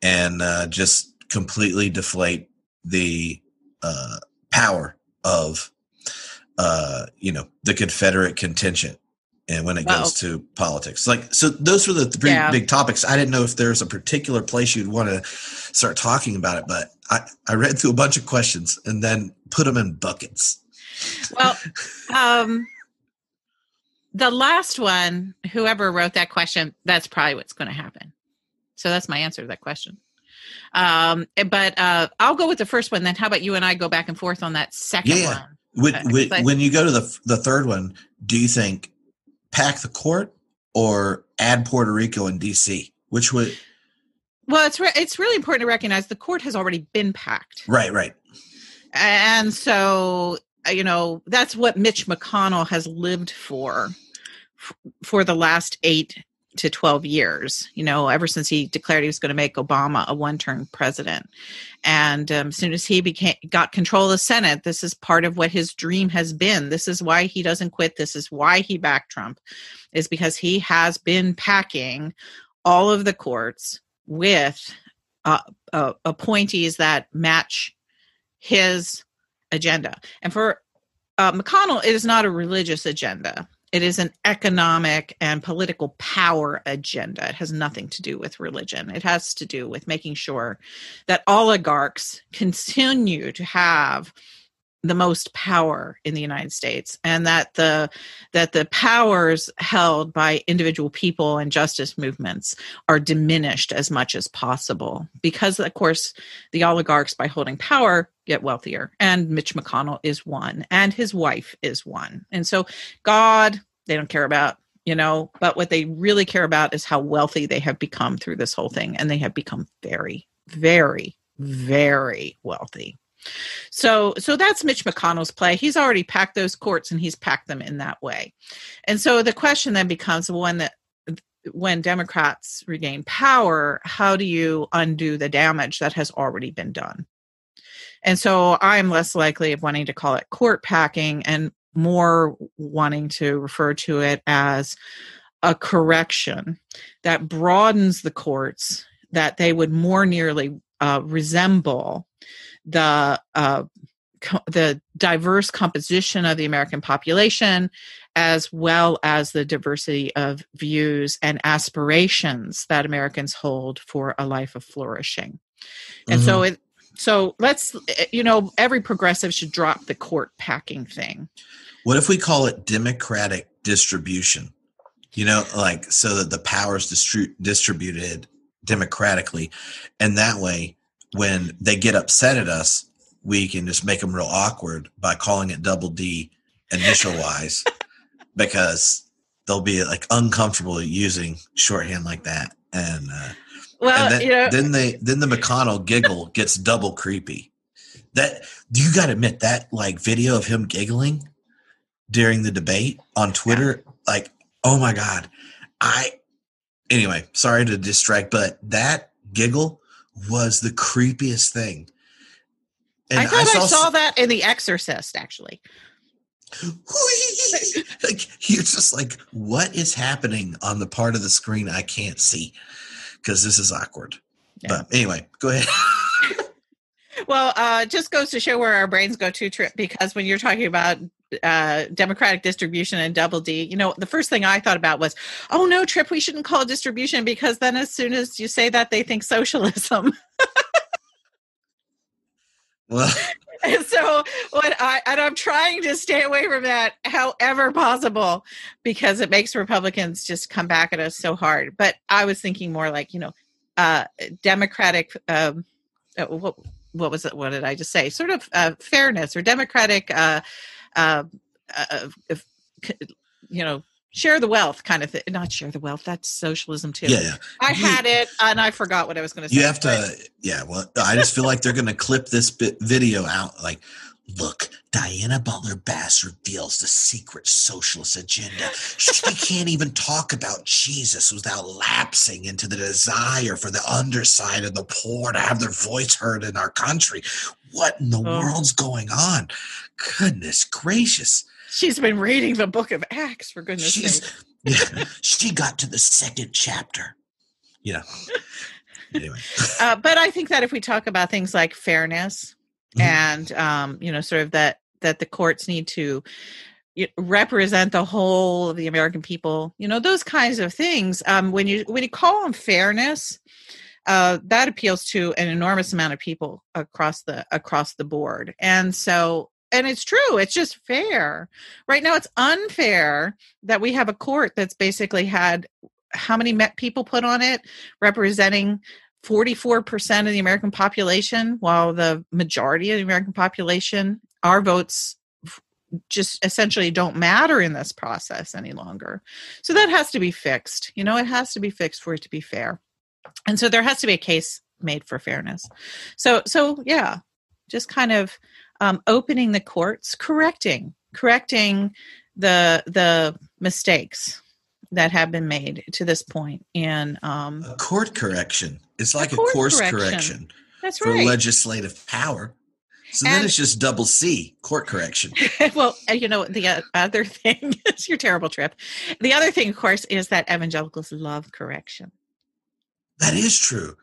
S2: and just completely deflate the power of the Confederate contingent. And when it goes to politics, so those were the three big topics. I didn't know if there's a particular place you'd want to start talking about it, but I read through a bunch of questions and then put them in buckets.
S3: Well, the last one, whoever wrote that question, that's probably what's going to happen. So that's my answer to that question. But I'll go with the first one. Then how about you and I go back and forth on that second one?
S2: When you go to the third one, do you think pack the court or add Puerto Rico and DC? Which would?
S3: Well, it's really important to recognize the court has already been packed.
S2: Right.
S3: And so, that's what Mitch McConnell has lived for the last 8 to 12 years, ever since he declared he was going to make Obama a one-term president. And as soon as he got control of the Senate, this is part of what his dream has been. This is why he doesn't quit. This is why he backed Trump, is because he has been packing all of the courts with appointees that match his agenda. And for McConnell, it is not a religious agenda. It is an economic and political power agenda. It has nothing to do with religion. It has to do with making sure that oligarchs continue to have the most power in the United States, and that the powers held by individual people and justice movements are diminished as much as possible. Because, of course, the oligarchs, by holding power, get wealthier. And Mitch McConnell is one, and his wife is one. And so God, they don't care about, but what they really care about is how wealthy they have become through this whole thing. And they have become very, very, very wealthy. So that's Mitch McConnell's play. He's already packed those courts, and he's packed them in that way. And so the question then becomes when Democrats regain power, how do you undo the damage that has already been done? And so I'm less likely of wanting to call it court packing and more wanting to refer to it as a correction that broadens the courts, that they would more nearly resemble the diverse composition of the American population, as well as the diversity of views and aspirations that Americans hold for a life of flourishing. And so let's, every progressive should drop the court packing thing.
S2: What if we call it democratic distribution? So that the power is distributed democratically, and that way, when they get upset at us, we can just make them real awkward by calling it double D initial wise, because they'll be like uncomfortable using shorthand like that. And then the McConnell giggle gets double creepy. That you got to admit, that like video of him giggling during the debate on Twitter, like, oh my God. Anyway, sorry to distract, but that giggle was the creepiest thing. And
S3: I thought I saw that in The Exorcist, actually.
S2: Like, you're just like, what is happening on the part of the screen I can't see? Because this is awkward. Yeah. But anyway, go ahead.
S3: Well, it just goes to show where our brains go to, Trip, because when you're talking about democratic distribution and double D, the first thing I thought about was, oh no, Trip, we shouldn't call it distribution, because then as soon as you say that, they think socialism.
S2: Well,
S3: And so I'm trying to stay away from that however possible, because it makes Republicans just come back at us so hard. But I was thinking more like, democratic, what was it? What did I just say? Sort of fairness or democratic, share the wealth kind of thing. Not share the wealth. That's socialism too.
S2: Yeah.
S3: I had it and I forgot what I was going to say.
S2: You have to, well, I just feel like they're going to clip this video out. Like, look, Diana Butler Bass reveals the secret socialist agenda. She can't even talk about Jesus without lapsing into the desire for the underside of the poor to have their voice heard in our country. What in the world's going on? Goodness gracious.
S3: She's been reading the book of Acts, for goodness sake.
S2: Yeah, she got to the second chapter. Anyway.
S3: But I think that if we talk about things like fairness and, sort of that the courts need to represent the whole of the American people, those kinds of things. When you call them fairness, that appeals to an enormous amount of people across the board. And so, and it's true, it's just fair. Right now, it's unfair that we have a court that's basically had how many people put on it, representing 44% of the American population, while the majority of the American population, our votes just essentially don't matter in this process any longer. So that has to be fixed. It has to be fixed for it to be fair. And so there has to be a case made for fairness. So yeah, just kind of opening the courts, correcting the mistakes that have been made to this point. And
S2: a court correction. It's like a course correction.
S3: That's
S2: right. For
S3: right.
S2: Legislative power. So then it's just double C, court correction.
S3: Well, the other thing is your terrible Trip. The other thing, of course, is that evangelicals love correction.
S2: That is true.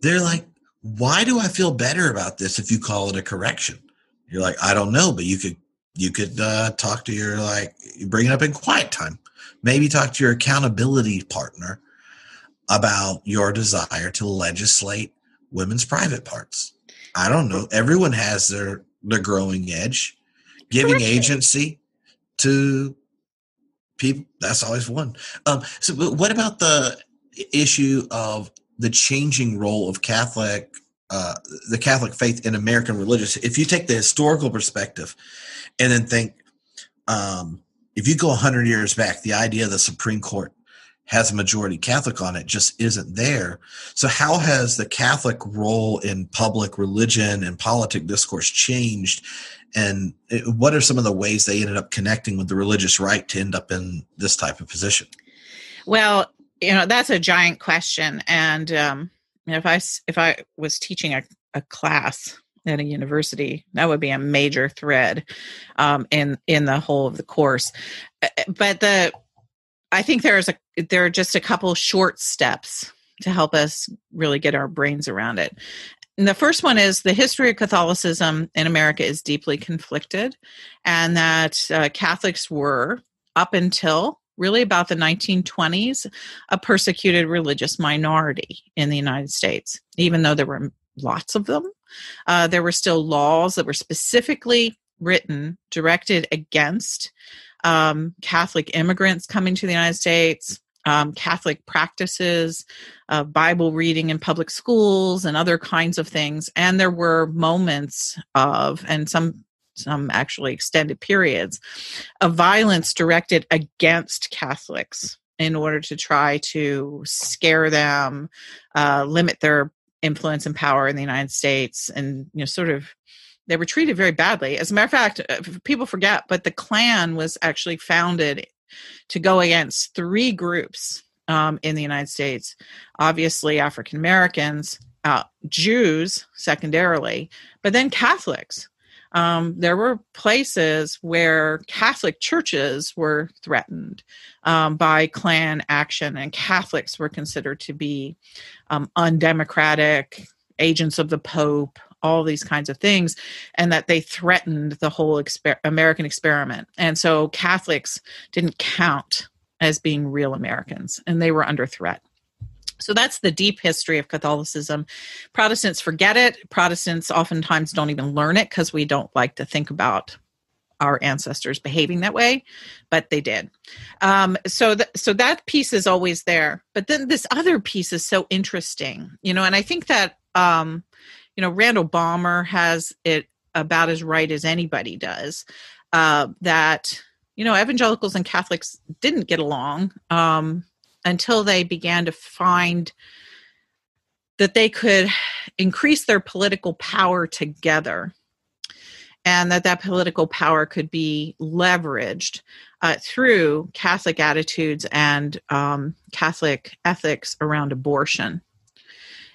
S2: They're like, why do I feel better about this if you call it a correction? You're like, I don't know, but you could talk to your, you bring it up in quiet time. Maybe talk to your accountability partner about your desire to legislate women's private parts. I don't know. Everyone has their growing edge. Giving agency to people, that's always one. So what about the issue of the changing role of the Catholic faith in American religion? If you take the historical perspective and then think, if you go 100 years back, the idea the Supreme Court has a majority Catholic on it just isn't there. So how has the Catholic role in public religion and politic discourse changed? And what are some of the ways they ended up connecting with the religious right to end up in this type of position?
S3: Well, that's a giant question. And if I was teaching a class at a university, that would be a major thread in the whole of the course. But I think there are just a couple short steps to help us really get our brains around it. And the first one is the history of Catholicism in America is deeply conflicted, and that Catholics were, up until really about the 1920s, a persecuted religious minority in the United States. Even though there were lots of them, there were still laws that were specifically written, directed against Catholic immigrants coming to the United States, Catholic practices, Bible reading in public schools, and other kinds of things. And there were moments of, and some actually extended periods of violence directed against Catholics in order to try to scare them, limit their influence and power in the United States, and they were treated very badly. As a matter of fact, people forget, but the Klan was actually founded to go against three groups in the United States. Obviously, African Americans, Jews secondarily, but then Catholics. There were places where Catholic churches were threatened by Klan action, and Catholics were considered to be undemocratic, agents of the Pope, all these kinds of things, and that they threatened the whole American experiment. And so Catholics didn't count as being real Americans, and they were under threat. So that's the deep history of Catholicism. Protestants forget it. Protestants oftentimes don't even learn it because we don't like to think about our ancestors behaving that way, but they did. So that piece is always there. But then this other piece is so interesting, and I think that, Randall Balmer has it about as right as anybody does, that, evangelicals and Catholics didn't get along until they began to find that they could increase their political power together, and that political power could be leveraged through Catholic attitudes and Catholic ethics around abortion.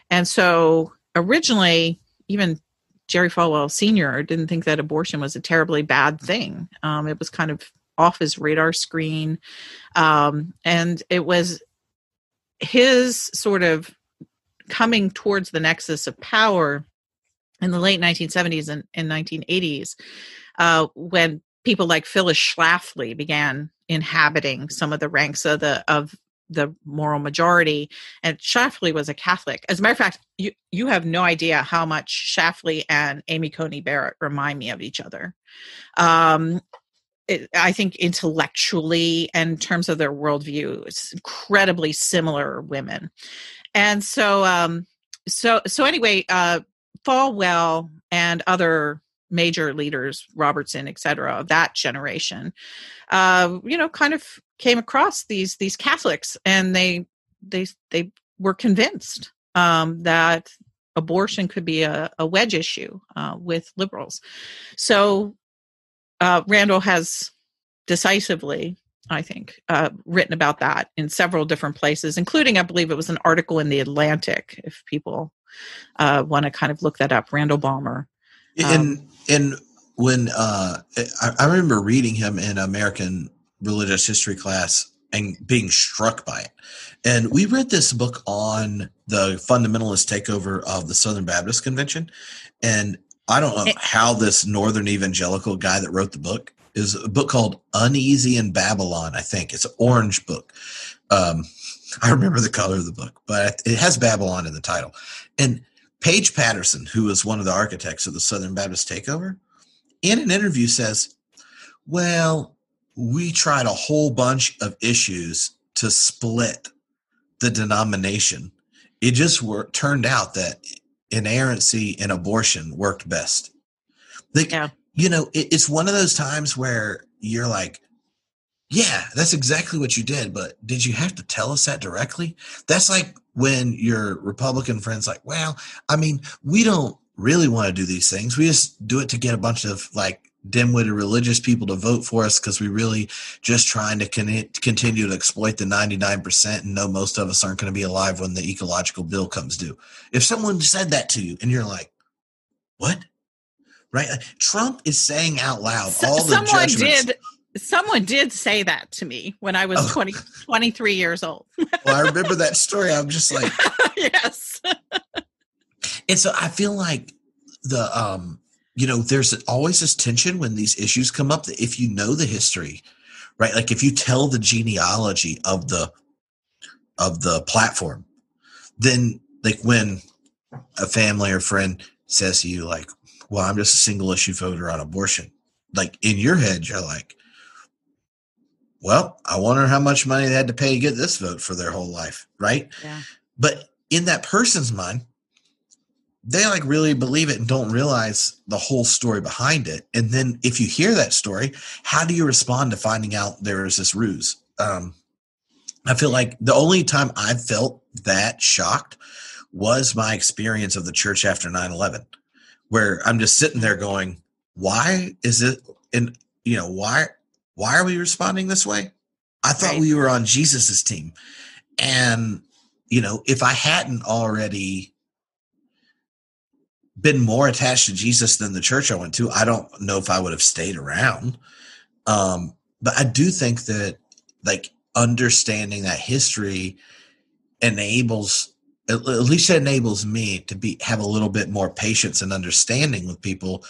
S3: And so originally, even Jerry Falwell Sr. didn't think that abortion was a terribly bad thing. It was kind of off his radar screen. And it was his sort of coming towards the nexus of power in the late 1970s and 1980s, when people like Phyllis Schlafly began inhabiting some of the ranks of the moral majority. And Schlafly was a Catholic. As a matter of fact, you have no idea how much Schlafly and Amy Coney Barrett remind me of each other. I think intellectually and in terms of their worldview, it's incredibly similar women. And so anyway, Falwell and other major leaders, Robertson, et cetera, of that generation, kind of came across these Catholics, and they were convinced that abortion could be a wedge issue with liberals. So Randall has decisively, I think, written about that in several different places, including, I believe it was an article in The Atlantic, if people want to kind of look that up, Randall Balmer.
S2: And when I remember reading him in American religious history class and being struck by it. And we read this book on the fundamentalist takeover of the Southern Baptist Convention. And I don't know how this Northern Evangelical guy that wrote the book is a book called Uneasy in Babylon, I think. It's an orange book. I remember the color of the book, but it has Babylon in the title. And Paige Patterson, who was one of the architects of the Southern Baptist takeover, in an interview says, well, we tried a whole bunch of issues to split the denomination. It just turned out that inerrancy and abortion worked best. It's one of those times where you're like, yeah, that's exactly what you did, but did you have to tell us that directly? That's like when your Republican friend's like, well, I mean, we don't really want to do these things. We just do it to get a bunch of like dim-witted religious people to vote for us because we really just trying to continue to exploit the 99% and know most of us aren't going to be alive when the ecological bill comes due. If someone said that to you and you're like, what? Right? Trump is saying out loud all the judgments.
S3: Someone did say that to me when I was 23 years old.
S2: Well, I remember that story. I'm just like,
S3: yes.
S2: And so I feel like there's always this tension when these issues come up that if you know the history, right? Like if you tell the genealogy of the platform, then like when a family or friend says to you like, well, I'm just a single issue voter on abortion. Like in your head, you're like, well, I wonder how much money they had to pay to get this vote for their whole life, right?
S3: Yeah.
S2: But in that person's mind, they like really believe it and don't realize the whole story behind it. And then if you hear that story, how do you respond to finding out there is this ruse? I feel like the only time I've felt that shocked was my experience of the church after 9/11, where I'm just sitting there going, why is it? And why are we responding this way? I thought we were on Jesus's team. And, if I hadn't already been more attached to Jesus than the church I went to, I don't know if I would have stayed around. But I do think that like understanding that history enables at least it enables me to have a little bit more patience and understanding with people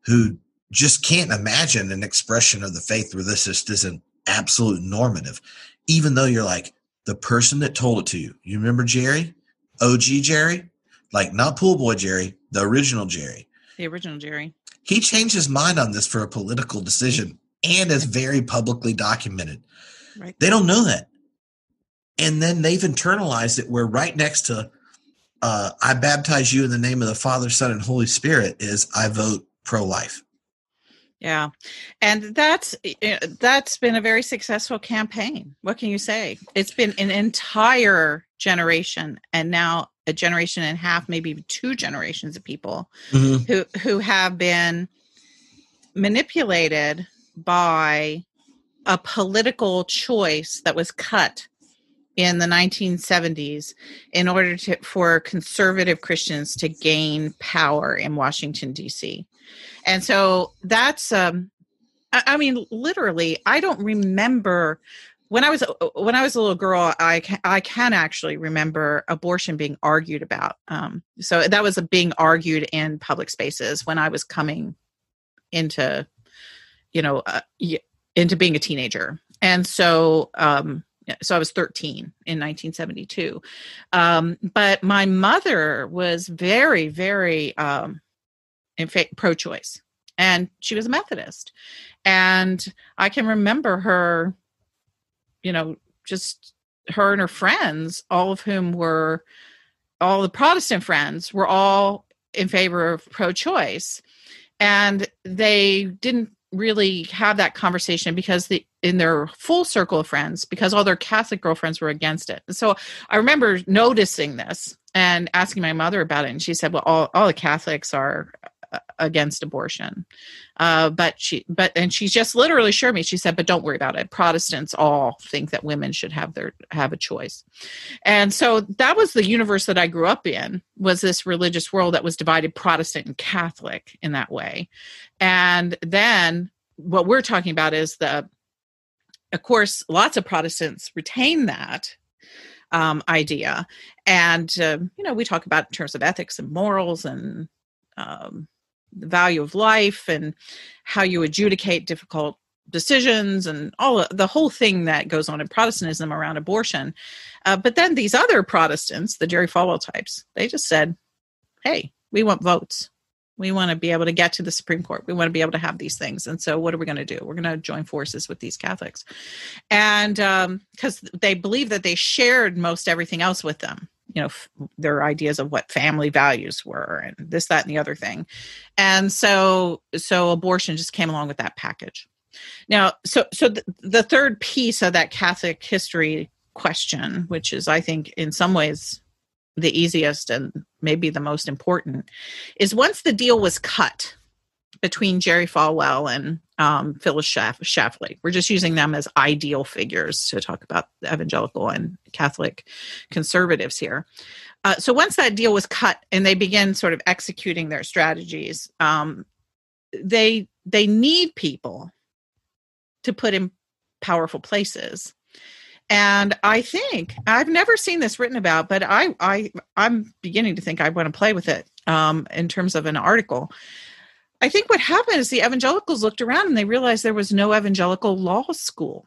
S2: who just can't imagine an expression of the faith where this just isn't absolute normative, even though you're like the person that told it to you. You remember Jerry, OG Jerry, like not pool boy Jerry, the original Jerry.
S3: The original Jerry.
S2: He changed his mind on this for a political decision and is very publicly documented.
S3: Right.
S2: They don't know that. And then they've internalized it where right next to I baptize you in the name of the Father, Son, and Holy Spirit is I vote pro-life.
S3: Yeah. And that's been a very successful campaign. What can you say? It's been an entire generation, and now a generation and a half, maybe 2 generations of people who have been manipulated by a political choice that was cut in the 1970s in order for conservative Christians to gain power in Washington, D.C. And so that's, I mean, literally, I don't remember when I was a little girl, I can actually remember abortion being argued about. So that was being argued in public spaces when I was coming into, into being a teenager. And so, so I was 13 in 1972. But my mother was very, very pro-choice, and she was a Methodist. And I can remember her, just her and her friends, all the Protestant friends were all in favor of pro-choice. And they didn't really have that conversation because in their full circle of friends, because all their Catholic girlfriends were against it. And so I remember noticing this and asking my mother about it. And she said, well, all the Catholics are against abortion. But she just literally assured me, she said, but don't worry about it. Protestants all think that women should have a choice. And so that was the universe that I grew up in, was this religious world that was divided Protestant and Catholic in that way. And then what we're talking about is of course, lots of Protestants retain that idea. And, we talk about in terms of ethics and morals and the value of life and how you adjudicate difficult decisions and the whole thing that goes on in Protestantism around abortion. But then these other Protestants, the Jerry Falwell types, they just said, hey, we want votes. We want to be able to get to the Supreme Court. We want to be able to have these things. And so what are we going to do? We're going to join forces with these Catholics. And because they believe that they shared most everything else with them. Their ideas of what family values were and this, that, and the other thing. And so abortion just came along with that package. Now, so the third piece of that Catholic history question, which is, I think, in some ways the easiest and maybe the most important, is once the deal was cut between Jerry Falwell and Phyllis Schlafly. We're just using them as ideal figures to talk about the evangelical and Catholic conservatives here. So once that deal was cut and they began sort of executing their strategies, they need people to put in powerful places. And I think I've never seen this written about, but I'm beginning to think I want to play with it in terms of an article. I think what happened is the evangelicals looked around and they realized there was no evangelical law school.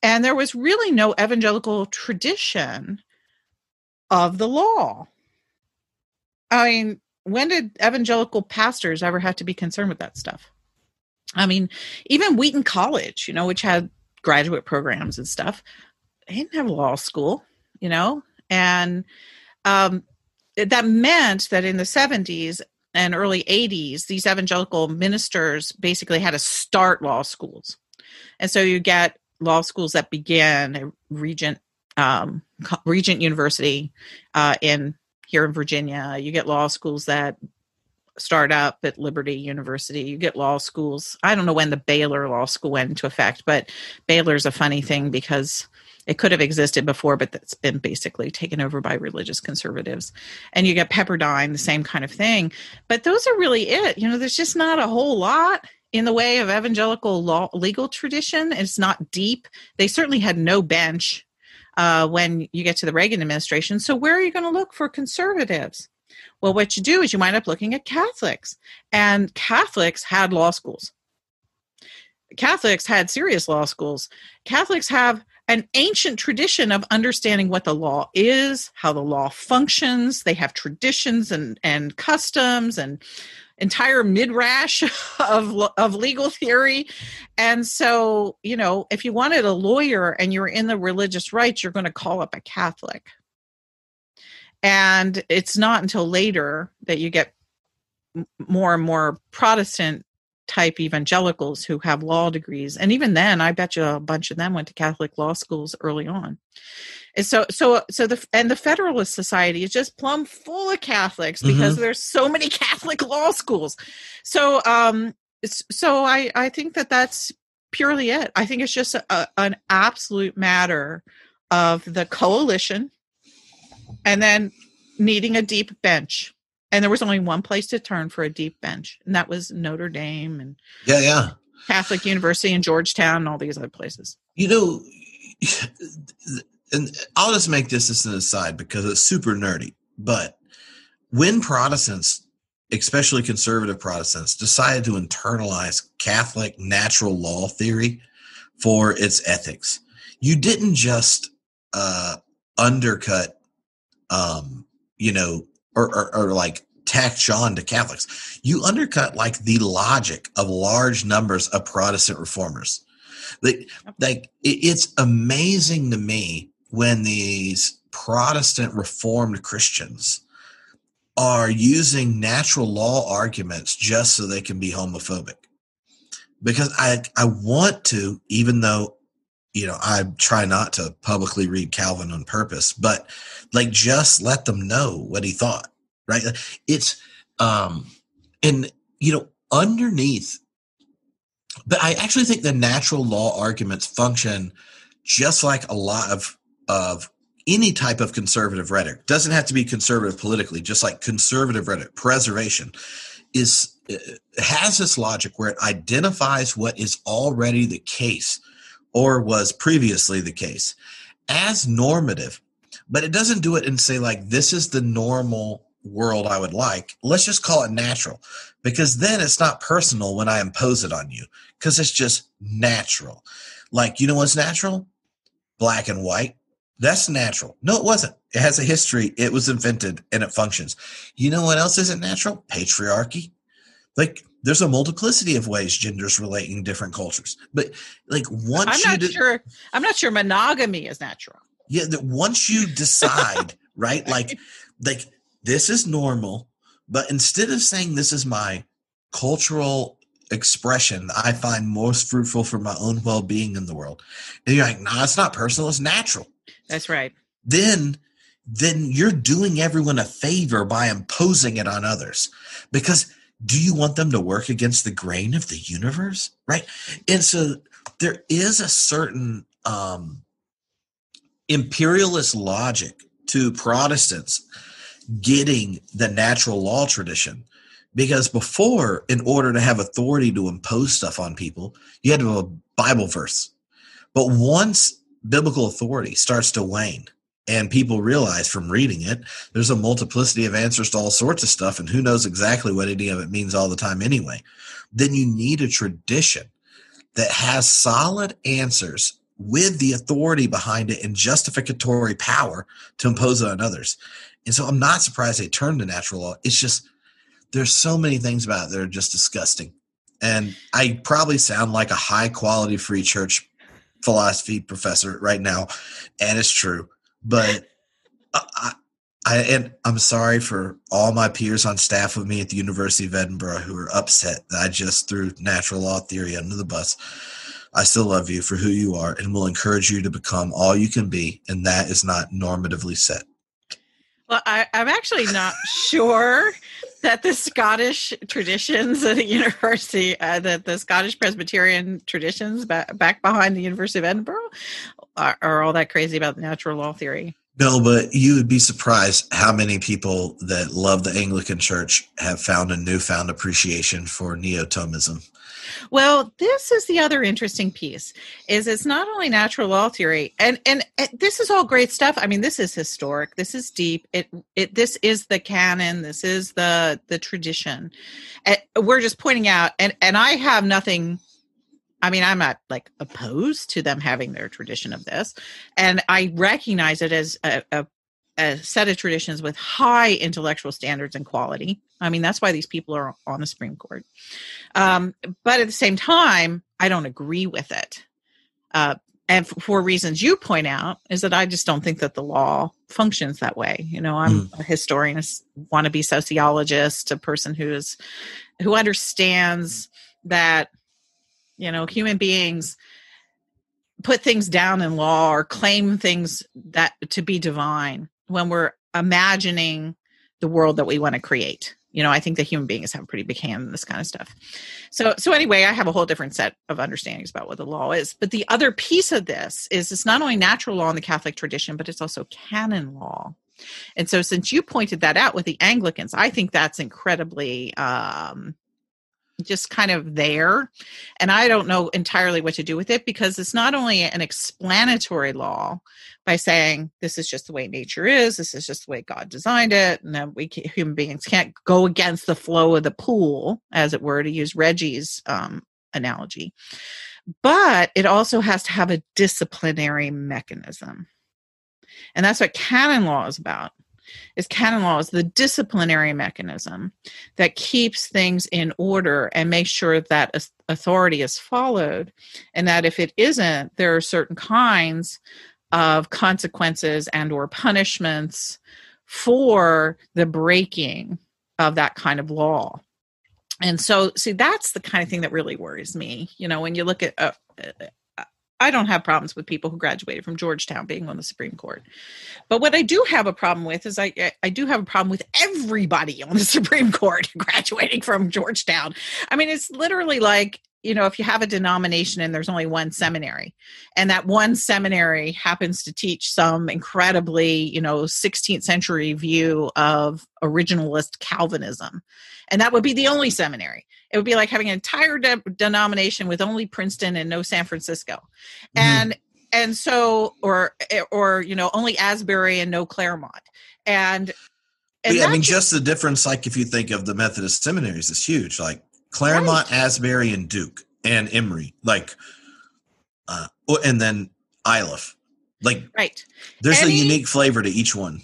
S3: And there was really no evangelical tradition of the law. I mean, when did evangelical pastors ever have to be concerned with that stuff? I mean, even Wheaton College, which had graduate programs and stuff, they didn't have a law school, and that meant that in the 70s and early 80s, these evangelical ministers basically had to start law schools. And so you get law schools that begin at Regent University here in Virginia. You get law schools that start up at Liberty University. You get law schools. I don't know when the Baylor Law School went into effect, but Baylor's a funny thing because it could have existed before, but that's been basically taken over by religious conservatives. And you get Pepperdine, the same kind of thing. But those are really it. There's just not a whole lot in the way of evangelical legal tradition. It's not deep. They certainly had no bench. when you get to the Reagan administration. So where are you going to look for conservatives? Well, what you do is you wind up looking at Catholics, and Catholics had law schools. Catholics had serious law schools. Catholics have an ancient tradition of understanding what the law is, how the law functions. They have traditions and customs and entire midrash of legal theory. And so, if you wanted a lawyer and you're in the religious rights, you're going to call up a Catholic. And it's not until later that you get more and more Protestant type evangelicals who have law degrees. And even then, I bet you a bunch of them went to Catholic law schools early on. And so the Federalist Society is just plumb full of Catholics because there's so many Catholic law schools. So I think that's purely it. I think it's just an absolute matter of the coalition and then needing a deep bench. And there was only one place to turn for a deep bench, and that was Notre Dame and Catholic University in Georgetown and all these other places.
S2: And I'll just make this as an aside because it's super nerdy, but when Protestants, especially conservative Protestants, decided to internalize Catholic natural law theory for its ethics, you didn't just undercut, or like tack on to Catholics. You undercut like the logic of large numbers of Protestant reformers. It's amazing to me when these Protestant Reformed Christians are using natural law arguments just so they can be homophobic. Because I want to, even though, I try not to publicly read Calvin on purpose, but just let them know what he thought, right? It's, underneath, but I actually think the natural law arguments function just like a lot of any type of conservative rhetoric. Doesn't have to be conservative politically, just like conservative rhetoric. Preservation has this logic where it identifies what is already the case or was previously the case as normative, but it doesn't do it and say this is the normal world I would like. Let's just call it natural, because then it's not personal when I impose it on you, because it's just natural. What's natural? Black and white. That's natural. No, it wasn't. It has a history. It was invented and it functions. You know what else isn't natural? Patriarchy. There's a multiplicity of ways genders relate in different cultures. But
S3: I'm not sure monogamy is natural.
S2: Yeah, that once you decide, right? This is normal, but instead of saying this is my cultural expression that I find most fruitful for my own well-being in the world, and you're like, no, it's not personal, it's natural.
S3: That's right.
S2: Then you're doing everyone a favor by imposing it on others, because do you want them to work against the grain of the universe? Right. And so there is a certain imperialist logic to Protestants getting the natural law tradition, because before, in order to have authority to impose stuff on people, you had to have a Bible verse. But once biblical authority starts to wane, and people realize from reading it, there's a multiplicity of answers to all sorts of stuff, and who knows exactly what any of it means all the time anyway. Then you need a tradition that has solid answers with the authority behind it and justificatory power to impose it on others. And so I'm not surprised they turned to natural law. It's just there's so many things about it that are just disgusting. And I probably sound like a high-quality free church philosophy professor right now, and it's true. But I'm sorry for all my peers on staff with me at the University of Edinburgh who are upset that I just threw natural law theory under the bus. I still love you for who you are and will encourage you to become all you can be, and that is not normatively set.
S3: Well, I'm actually not sure that the Scottish traditions of the university, that the Scottish Presbyterian traditions back behind the University of Edinburgh are all that crazy about the natural law theory.
S2: No, but you would be surprised how many people that love the Anglican Church have found a newfound appreciation for Neo-Thomism.
S3: Well, this is the other interesting piece, is it's not only natural law theory, and this is all great stuff. I mean, this is historic. This is deep. This is the canon. This is the tradition. We're just pointing out, and I have nothing. I mean, I'm not like opposed to them having their tradition of this, and I recognize it as a set of traditions with high intellectual standards and quality. I mean, that's why these people are on the Supreme Court. But at the same time, I don't agree with it. And for reasons you point out, is that I just don't think that the law functions that way. You know, I'm a historian, a wannabe sociologist, a person who understands that, you know, human beings put things down in law or claim things that to be divine when we're imagining the world that we want to create. You know, I think that human beings have a pretty big hand in this kind of stuff. So anyway, I have a whole different set of understandings about what the law is. But the other piece of this is it's not only natural law in the Catholic tradition, but it's also canon law. And so since you pointed that out with the Anglicans, I think that's incredibly just kind of there. And I don't know entirely what to do with it, because it's not only an explanatory law by saying this is just the way nature is, this is just the way God designed it, and that human beings can't go against the flow of the pool, as it were, to use Reggie's analogy. But it also has to have a disciplinary mechanism. And that's what canon law is about. Canon law is the disciplinary mechanism that keeps things in order and makes sure that authority is followed, and that if it isn't, there are certain kinds of consequences and or punishments for the breaking of that kind of law. And so, see, that's the kind of thing that really worries me. You know, when you look at I don't have problems with people who graduated from Georgetown being on the Supreme Court. But what I do have a problem with is I do have a problem with everybody on the Supreme Court graduating from Georgetown. I mean, it's literally like, you know, if you have a denomination and there's only one seminary, and that one seminary happens to teach some incredibly, you know, 16th century view of originalist Calvinism, and that would be the only seminary. It would be like having an entire denomination with only Princeton and no San Francisco. And so, or, you know, only Asbury and no Claremont. And
S2: yeah, I mean, just the difference, like if you think of the Methodist seminaries, is huge. Like Claremont, right, Asbury, and Duke, and Emory, like, and then Iliff. Like, right. There's a unique flavor to each one.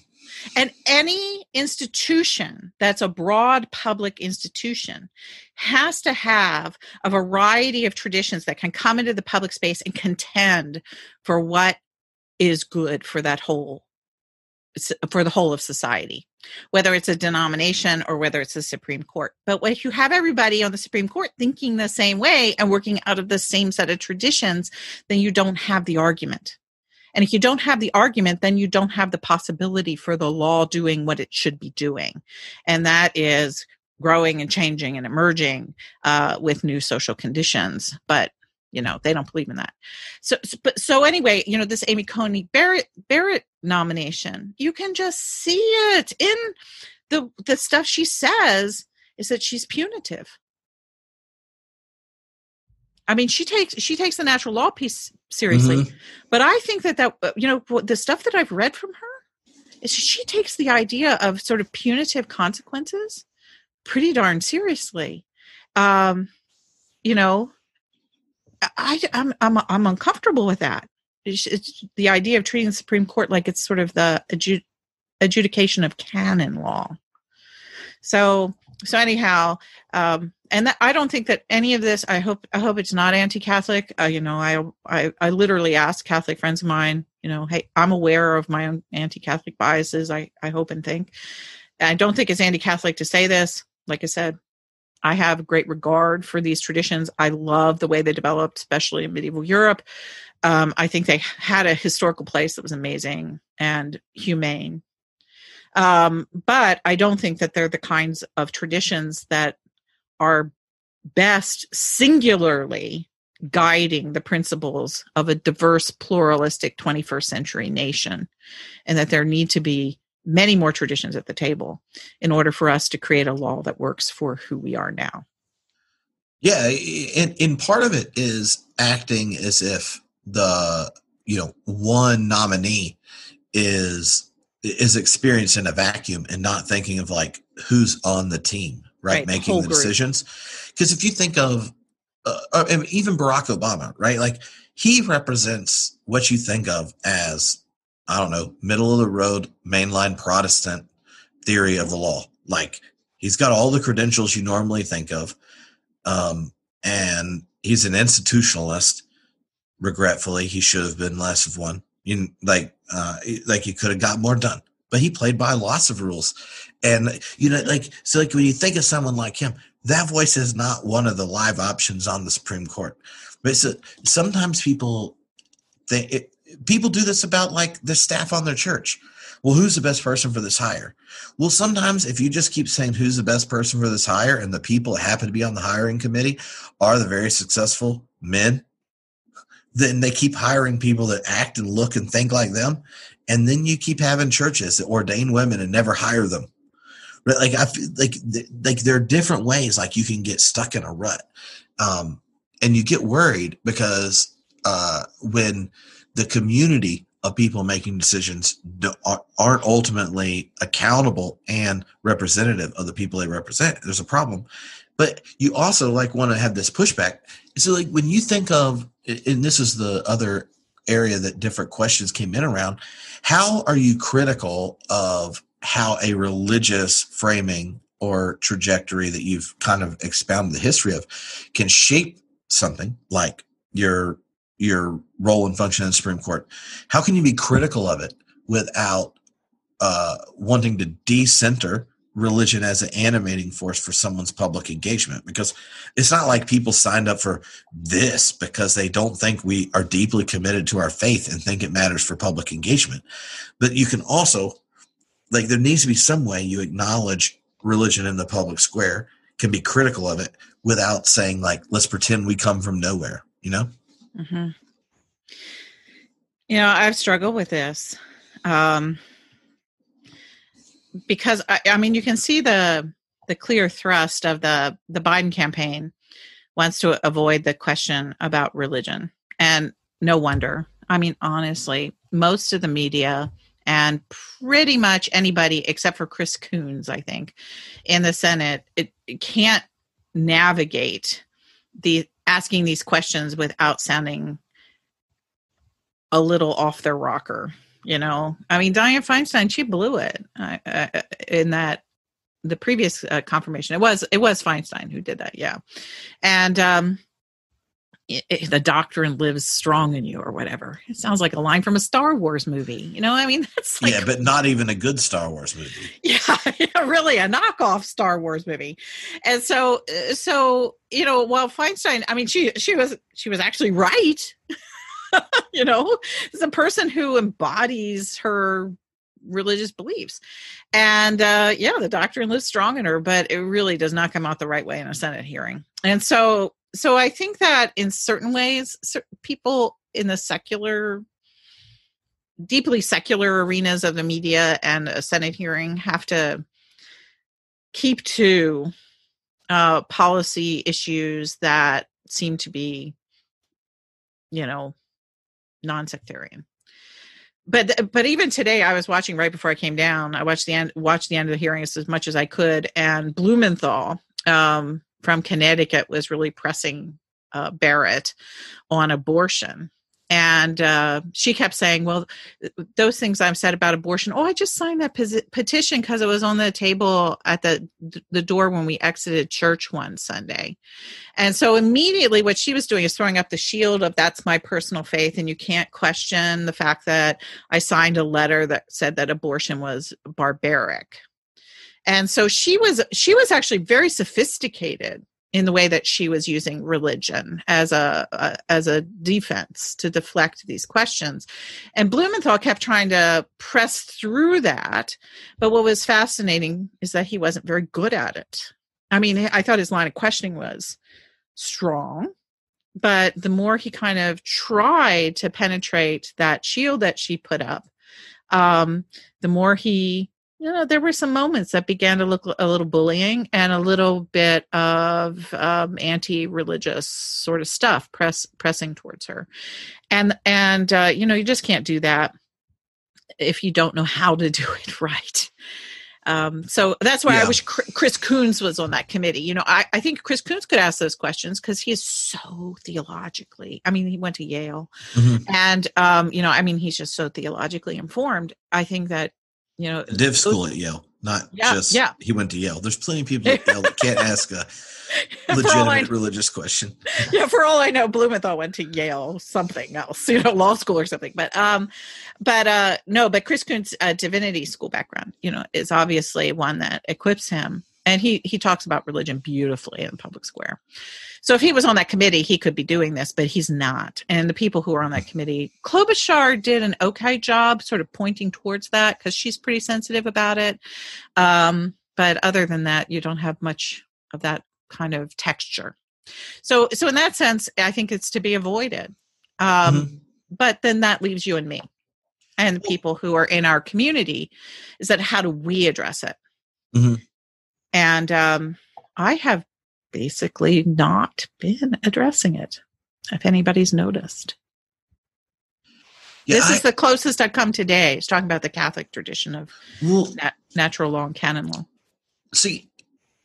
S3: And any institution that's a broad public institution has to have a variety of traditions that can come into the public space and contend for what is good for that whole, for the whole of society, whether it's a denomination or whether it's the Supreme Court. But if you have everybody on the Supreme Court thinking the same way and working out of the same set of traditions, then you don't have the argument. And if you don't have the argument, then you don't have the possibility for the law doing what it should be doing. And that is growing and changing and emerging with new social conditions. But, you know, they don't believe in that. So anyway, you know, this Amy Coney Barrett nomination, you can just see it in the stuff she says, is that she's punitive. I mean, she takes the natural law piece seriously, but I think that you know, the stuff that I've read from her is she takes the idea of sort of punitive consequences pretty darn seriously. You know, I'm uncomfortable with that. It's the idea of treating the Supreme Court like it's sort of the adjudication of canon law. So anyhow, and I don't think that any of this, I hope it's not anti-Catholic. You know, I literally ask Catholic friends of mine, you know, hey, I'm aware of my own anti-Catholic biases. I hope and think. I don't think it's anti-Catholic to say this. Like I said, I have great regard for these traditions. I love the way they developed, especially in medieval Europe. I think they had a historical place that was amazing and humane. But I don't think that they're the kinds of traditions that are best singularly guiding the principles of a diverse, pluralistic 21st century nation, and that there need to be many more traditions at the table in order for us to create a law that works for who we are now.
S2: Yeah, and part of it is acting as if the one nominee is experiencing a vacuum and not thinking of like who's on the team, right?
S3: Right, the
S2: Making
S3: whole
S2: the
S3: group.
S2: decisions. Because if you think of even Barack Obama, right? Like he represents what you think of as, I don't know, middle of the road, mainline Protestant theory of the law. Like he's got all the credentials you normally think of. And he's an institutionalist. Regretfully, he should have been less of one. Like he could have got more done, but he played by lots of rules. And like when you think of someone like him, that voice is not one of the live options on the Supreme Court. But sometimes people do this about like the staff on their church. Well, who's the best person for this hire? Well, sometimes if you just keep saying who's the best person for this hire and the people that happen to be on the hiring committee are the very successful men, then they keep hiring people that act and look and think like them. And then you keep having churches that ordain women and never hire them. But like, I feel like there are different ways like you can get stuck in a rut. And you get worried because when the community of people making decisions aren't ultimately accountable and representative of the people they represent, there's a problem. But you also like want to have this pushback. So like when you think of, and this is the other area that different questions came in around, how are you critical of how a religious framing or trajectory that you've kind of expounded the history of can shape something like your role and function in the Supreme Court? How can you be critical of it without wanting to decenter religion as an animating force for someone's public engagement? Because it's not like people signed up for this because they don't think we are deeply committed to our faith and think it matters for public engagement. But you can also, like, there needs to be some way you acknowledge religion in the public square, can be critical of it without saying like, let's pretend we come from nowhere,
S3: Mm-hmm. I've struggled with this. Because I mean, you can see the clear thrust of the Biden campaign wants to avoid the question about religion, and no wonder. I mean, honestly, most of the media and pretty much anybody except for Chris Coons, I think, in the Senate, it can't navigate asking these questions without sounding a little off their rocker. I mean, Dianne Feinstein, she blew it in that the previous confirmation. It was Feinstein who did that. Yeah. And the doctrine lives strong in you or whatever. It sounds like a line from a Star Wars movie. I mean, that's like,
S2: yeah, but not even a good Star Wars movie.
S3: Yeah, really a knockoff Star Wars movie. And so, while Feinstein, I mean, she was actually right. It's a person who embodies her religious beliefs. And the doctrine lives strong in her, but it really does not come out the right way in a Senate hearing. And so I think that in certain ways, people in the deeply secular arenas of the media and a Senate hearing have to keep to policy issues that seem to be, non-sectarian. But even today, I was watching right before I came down. I watched the end of the hearings as much as I could, and Blumenthal from Connecticut was really pressing Barrett on abortion. And she kept saying, well, those things I've said about abortion, I just signed that petition because it was on the table at the door when we exited church one Sunday. And so immediately what she was doing is throwing up the shield of that's my personal faith, and you can't question the fact that I signed a letter that said that abortion was barbaric. And so she was actually very sophisticated in the way that she was using religion as a defense to deflect these questions. And Blumenthal kept trying to press through that. But what was fascinating is that he wasn't very good at it. I mean, I thought his line of questioning was strong, but the more he kind of tried to penetrate that shield that she put up, the more he There were some moments that began to look a little bullying and a little bit of anti-religious sort of stuff pressing towards her. And you just can't do that if you don't know how to do it right. So that's why I wish Chris Coons was on that committee. I think Chris Coons could ask those questions because he is so theologically, he went to Yale, and, he's just so theologically informed. I think that,
S2: Div school at Yale, he went to Yale. There's plenty of people at Yale that can't ask a legitimate religious question.
S3: Yeah, for all I know, Blumenthal went to Yale, something else, law school or something. But Chris Coons' divinity school background, is obviously one that equips him. And he talks about religion beautifully in the public square. So if he was on that committee, he could be doing this, but he's not. And the people who are on that committee, Klobuchar did an okay job sort of pointing towards that because she's pretty sensitive about it. But other than that, you don't have much of that kind of texture. So in that sense, I think it's to be avoided. But then that leaves you and me and the people who are in our community is that how do we address it?
S2: Mm-hmm.
S3: And I have basically not been addressing it, if anybody's noticed. This is the closest I've come today. It's talking about the Catholic tradition of natural law and canon law.
S2: See,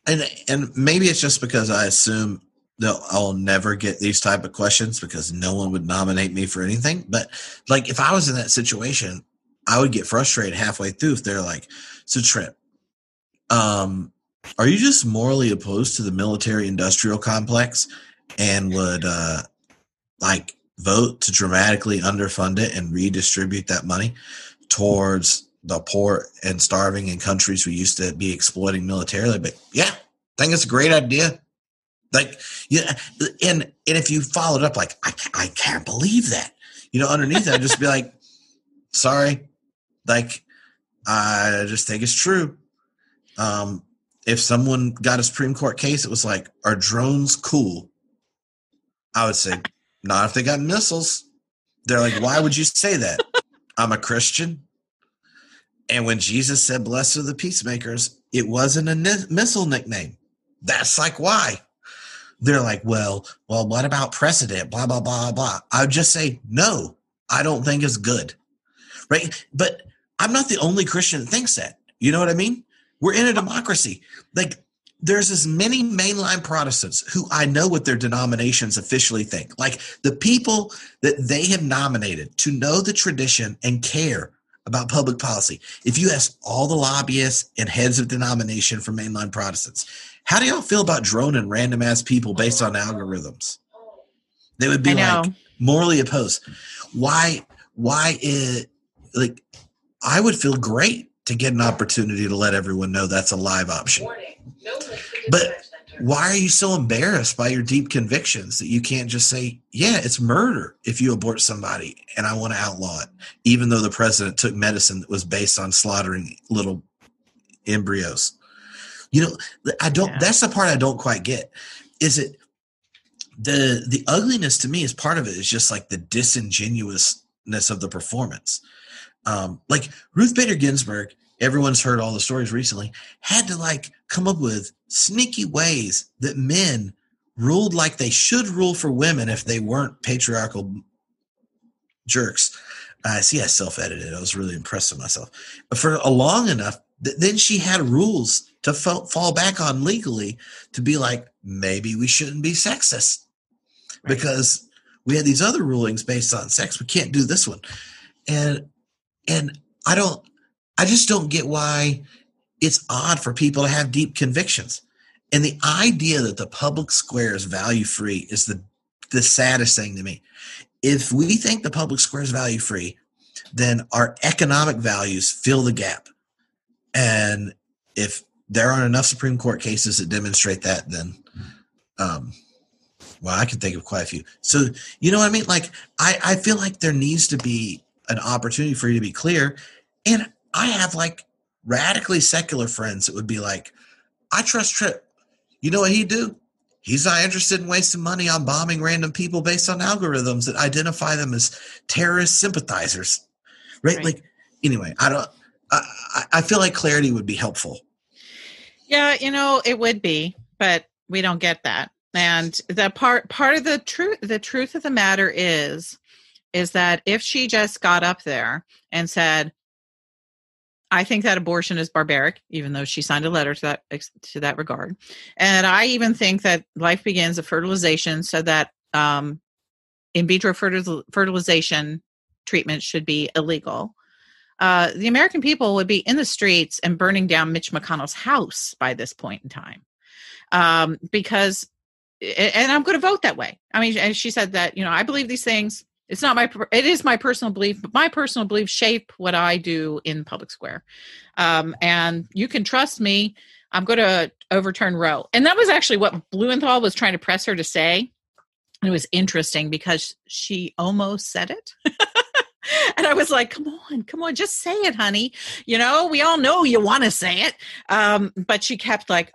S2: and maybe it's just because I assume that I'll never get these type of questions because no one would nominate me for anything. But like if I was in that situation, I would get frustrated halfway through if they're like, so Trent, are you just morally opposed to the military-industrial complex and would vote to dramatically underfund it and redistribute that money towards the poor and starving in countries we used to be exploiting militarily? But yeah, I think it's a great idea. And if you followed up like, I can't believe that, underneath that, I'd just be like, sorry, I just think it's true. If someone got a Supreme Court case, it was like, are drones cool? I would say, not if they got missiles. They're like, why would you say that? I'm a Christian. And when Jesus said, blessed are the peacemakers, it wasn't a missile nickname. That's like, why? They're like, well, what about precedent? Blah, blah, blah, blah. I would just say, no, I don't think it's good. Right. But I'm not the only Christian that thinks that. You know what I mean? We're in a democracy. There's as many mainline Protestants who I know what their denominations officially think. Like the people that they have nominated to know the tradition and care about public policy. If you ask all the lobbyists and heads of denomination for mainline Protestants, how do y'all feel about drone and random ass people based on algorithms? They would be like morally opposed. Why is I would feel great to get an opportunity to let everyone know that's a live option. But why are you so embarrassed by your deep convictions that you can't just say, yeah, it's murder if you abort somebody and I want to outlaw it, even though the president took medicine that was based on slaughtering little embryos? That's the part I don't quite get. Is it the ugliness to me is part of it is just like the disingenuousness of the performance. Like Ruth Bader Ginsburg, everyone's heard all the stories recently, had to come up with sneaky ways that men ruled like they should rule for women if they weren't patriarchal jerks. I self-edited. I was really impressed with myself. But for a long enough, then she had rules to fall back on legally to be like, maybe we shouldn't be sexist because we had these other rulings based on sex. We can't do this one. And I just don't get why it's odd for people to have deep convictions. And the idea that the public square is value free is the saddest thing to me. If we think the public square is value free, then our economic values fill the gap. And if there aren't enough Supreme Court cases that demonstrate that, then, I can think of quite a few. So, you know what I mean? I feel like there needs to be an opportunity for you to be clear. And I have radically secular friends that would be like, I trust Tripp. You know what he'd do? He's not interested in wasting money on bombing random people based on algorithms that identify them as terrorist sympathizers. Right? Anyway, I feel like clarity would be helpful.
S3: Yeah, it would be, but we don't get that. And the part of the truth of the matter is that if she just got up there and said, I think that abortion is barbaric, even though she signed a letter to that regard. And I even think that life begins at fertilization, so that in vitro fertilization treatment should be illegal. The American people would be in the streets and burning down Mitch McConnell's house by this point in time. Because, and I'm going to vote that way. I mean, and she said that, I believe these things. It is my personal belief, but my personal beliefs shape what I do in public square. And you can trust me. I'm going to overturn Roe. And that was actually what Blumenthal was trying to press her to say. And it was interesting because she almost said it. And I was like, come on, just say it, honey. We all know you want to say it. But she kept like,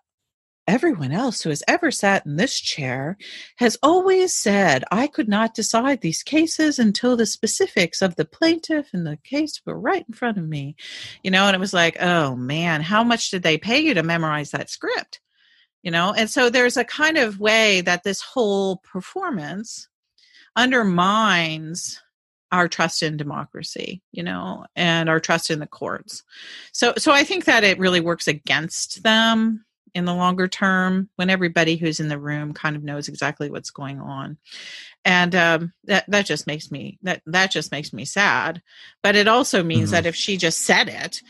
S3: everyone else who has ever sat in this chair has always said, I could not decide these cases until the specifics of the plaintiff and the case were right in front of me. And it was like, oh man, how much did they pay you to memorize that script? And so there's a kind of way that this whole performance undermines our trust in democracy, and our trust in the courts. So I think that it really works against them in the longer term, when everybody who's in the room kind of knows exactly what's going on. And that just makes me sad. But it also means that if she just said it,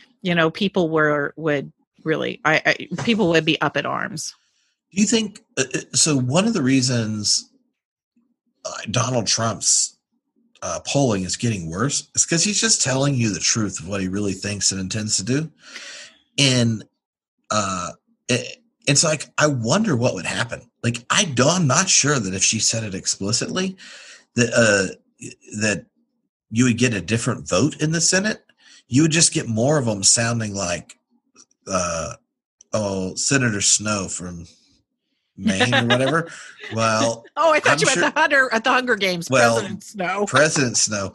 S3: people would be up at arms.
S2: Do you think so? One of the reasons Donald Trump's polling is getting worse is because he's just telling you the truth of what he really thinks and intends to do. And it's like, I wonder what would happen. Like, I'm not sure that if she said it explicitly, that you would get a different vote in the Senate. You would just get more of them sounding like, Senator Snow from Maine or whatever. Well,
S3: I thought you meant at the Hunger Games.
S2: Well,
S3: President Snow.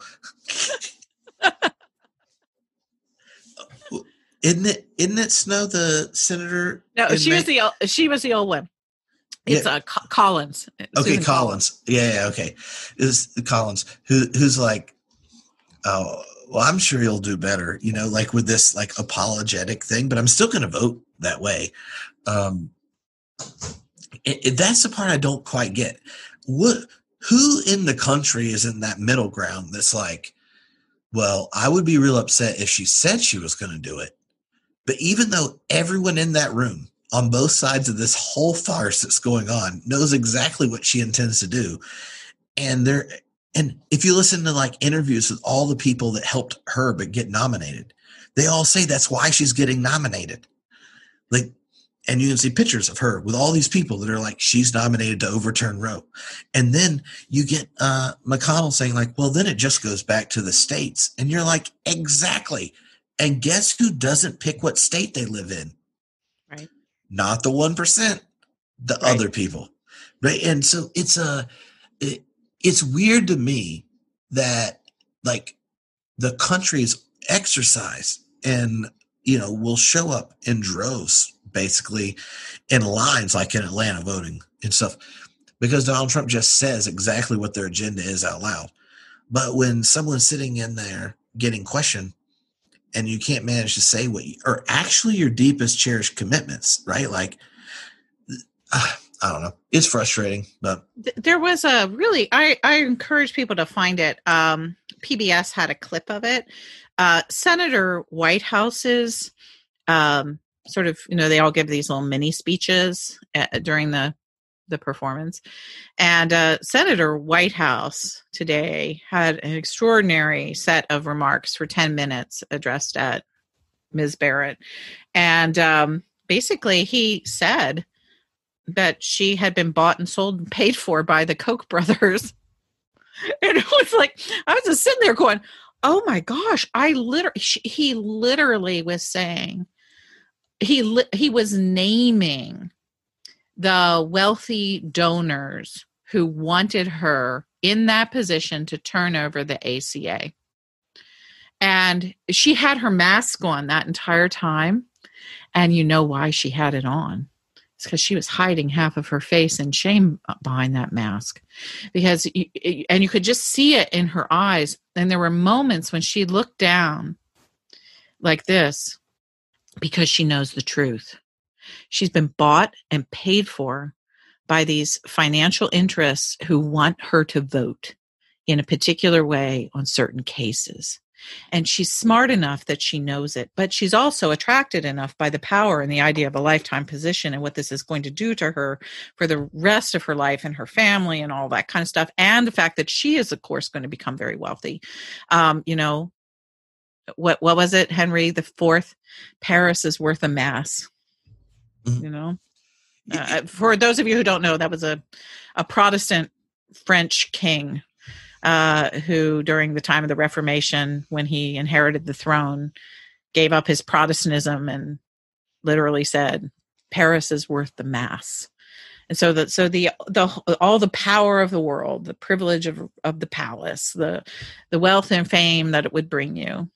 S2: Isn't it Snow, the senator?
S3: No, she was the old one. It's Collins.
S2: Okay, Collins. Yeah, okay. It's Collins who's like, oh, well, I'm sure he'll do better, like with this like apologetic thing, but I'm still going to vote that way. That's the part I don't quite get. Who in the country is in that middle ground that's like, well, I would be real upset if she said she was going to do it. But even though everyone in that room on both sides of this whole farce that's going on knows exactly what she intends to do. And if you listen to like interviews with all the people that helped her but get nominated, they all say that's why she's getting nominated. Like, and you can see pictures of her with all these people that are like, she's nominated to overturn Roe. And then you get McConnell saying like, well, then it just goes back to the states. And you're like, exactly. And guess who doesn't pick what state they live in?
S3: Right.
S2: Not the 1%, the other people. Right. And so it's weird to me that like the country's exercise and, will show up in droves, basically in lines like in Atlanta voting and stuff, because Donald Trump just says exactly what their agenda is out loud. But when someone's sitting in there getting questioned and you can't manage to say what are actually your deepest cherished commitments, right? Like, I don't know. It's frustrating, but
S3: there was I encourage people to find it. PBS had a clip of it. Senator Whitehouse's sort of, they all give these little mini speeches during the performance. And Senator Whitehouse today had an extraordinary set of remarks for 10 minutes addressed at Ms. Barrett. And basically he said that she had been bought and sold and paid for by the Koch brothers. And it was like, I was just sitting there going, oh my gosh, he literally was saying, he was naming the wealthy donors who wanted her in that position to turn over the ACA. And she had her mask on that entire time. And you know why she had it on. It's because she was hiding half of her face in shame behind that mask. Because, and you could just see it in her eyes. And there were moments when she looked down like this because she knows the truth. She's been bought and paid for by these financial interests who want her to vote in a particular way on certain cases. And she's smart enough that she knows it, but she's also attracted enough by the power and the idea of a lifetime position and what this is going to do to her for the rest of her life and her family and all that kind of stuff. And the fact that she is, of course, going to become very wealthy. You know, what was it, Henry the Fourth? Paris is worth a mass. You know, for those of you who don't know, that was a Protestant French king who, during the time of the Reformation, when he inherited the throne, gave up his Protestantism and literally said, "Paris is worth the mass." And so the all the power of the world, the privilege of the palace, the wealth and fame that it would bring you,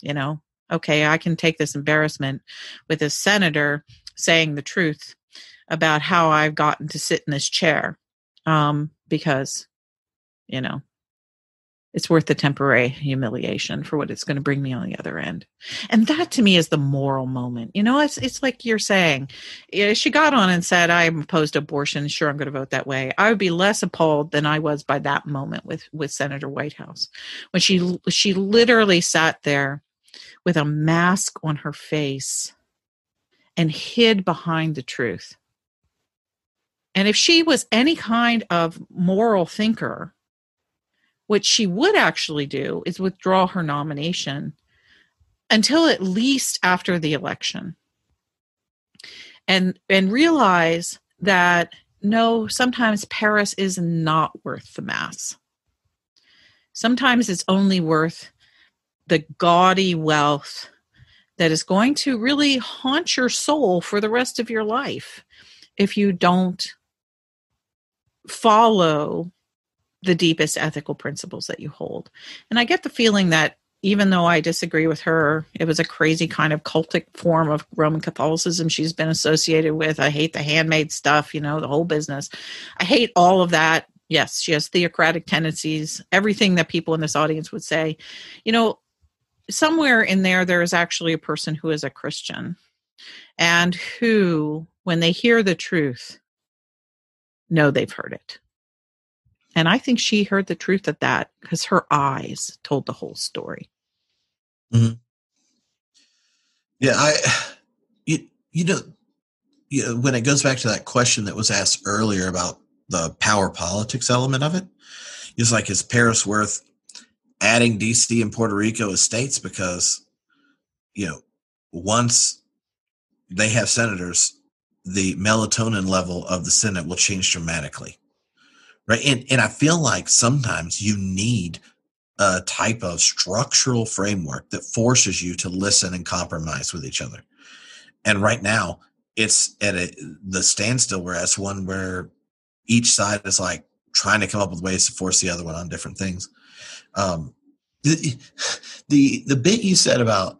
S3: you know, okay, I can take this embarrassment with a senator saying the truth about how I've gotten to sit in this chair, because, you know, it's worth the temporary humiliation for what it's going to bring me on the other end. And that to me is the moral moment. You know, it's like you're saying, she got on and said, I'm opposed to abortion. Sure, I'm going to vote that way. I would be less appalled than I was by that moment with Senator Whitehouse, when she literally sat there with a mask on her face and hid behind the truth. And if she was any kind of moral thinker, what she would actually do is withdraw her nomination until at least after the election, and realize that, no, sometimes Paris is not worth the mass. Sometimes it's only worth the gaudy wealth that is going to really haunt your soul for the rest of your life if you don't follow the deepest ethical principles that you hold. And I get the feeling that even though I disagree with her, it was a crazy kind of cultic form of Roman Catholicism she's been associated with. I hate the handmaid stuff, you know, the whole business. I hate all of that. Yes, she has theocratic tendencies, everything that people in this audience would say. You know, somewhere in there is actually a person who is a Christian and who, when they hear the truth, know they've heard it. And I think she heard the truth of that because her eyes told the whole story.
S2: Mm-hmm. Yeah, you know, when it goes back to that question that was asked earlier about the power politics element of it, it's like, is Paris worth adding DC and Puerto Rico as states? Because, you know, once they have senators, the melatonin level of the Senate will change dramatically. Right. And I feel like sometimes you need a type of structural framework that forces you to listen and compromise with each other. And right now it's at the standstill, whereas one where each side is like trying to come up with ways to force the other one on different things. The bit you said about,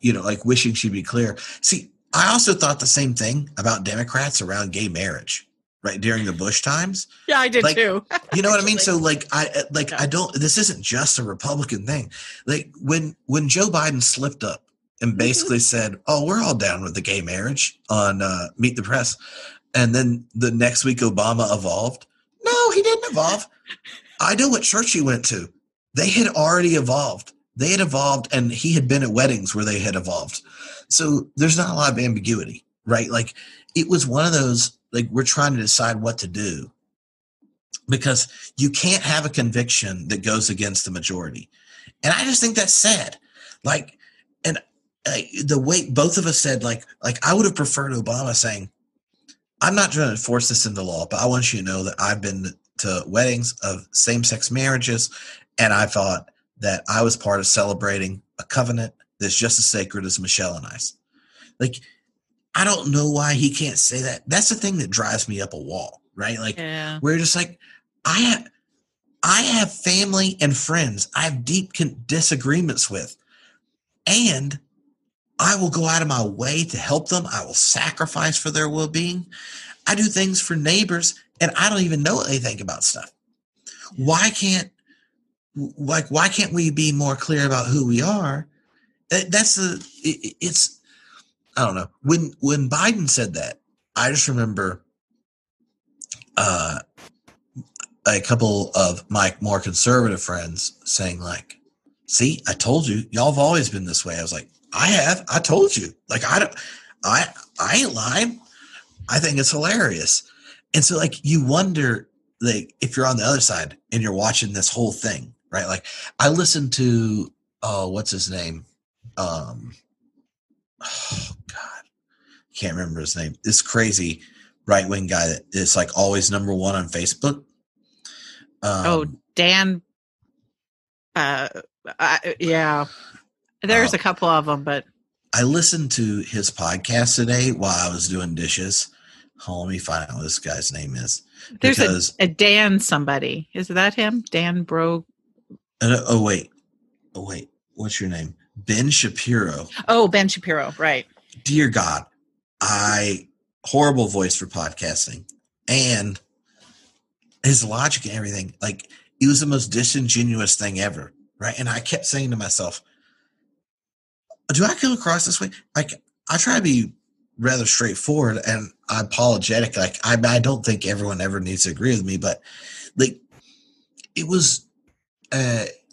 S2: you know, like wishing she'd be clear. See, I also thought the same thing about Democrats around gay marriage. Right, during the Bush times.
S3: Yeah, I did too.
S2: You know what I mean? So I don't, this isn't just a Republican thing. Like when Joe Biden slipped up and basically said, "Oh, we're all down with the gay marriage" on Meet the Press. And then the next week Obama evolved. No, he didn't evolve. I know what church he went to. They had already evolved. They had evolved, and he had been at weddings where they had evolved. So there's not a lot of ambiguity, right? Like it was one of those, like, we're trying to decide what to do because you can't have a conviction that goes against the majority. And I just think that's sad. Like, and the way both of us said, like I would have preferred Obama saying, "I'm not trying to force this into law, but I want you to know that I've been to weddings of same-sex marriages, and I thought that I was part of celebrating a covenant that's just as sacred as Michelle and I's." Like, I don't know why he can't say that. That's the thing that drives me up a wall, right? Like, We're just like, I I have family and friends I have deep disagreements with, and I will go out of my way to help them. I will sacrifice for their well-being. I do things for neighbors, and I don't even know what they think about stuff. Why can't we be more clear about who we are? It's I don't know. When Biden said that, I just remember a couple of my more conservative friends saying, like, see, I told you, y'all have always been this way. I was like, I told you. Like, I ain't lying. I think it's hilarious. And so, like, you wonder, like, if you're on the other side and you're watching this whole thing, right? Like, I listened to, what's his name? Oh God, can't remember his name. This crazy right-wing guy that is like always number one on Facebook.
S3: Dan. Yeah, there's a couple of them, but
S2: I listened to his podcast today while I was doing dishes. Let me find out what this guy's name is.
S3: There's a Dan somebody. Is that him? Dan Bro?
S2: Oh wait. What's your name? Ben Shapiro.
S3: Oh, Ben Shapiro. Right.
S2: Dear God, horrible voice for podcasting, and his logic and everything. Like, it was the most disingenuous thing ever. Right. And I kept saying to myself, do I come across this way? Like, I try to be rather straightforward and apologetic. Like, I don't think everyone ever needs to agree with me, but like, it was,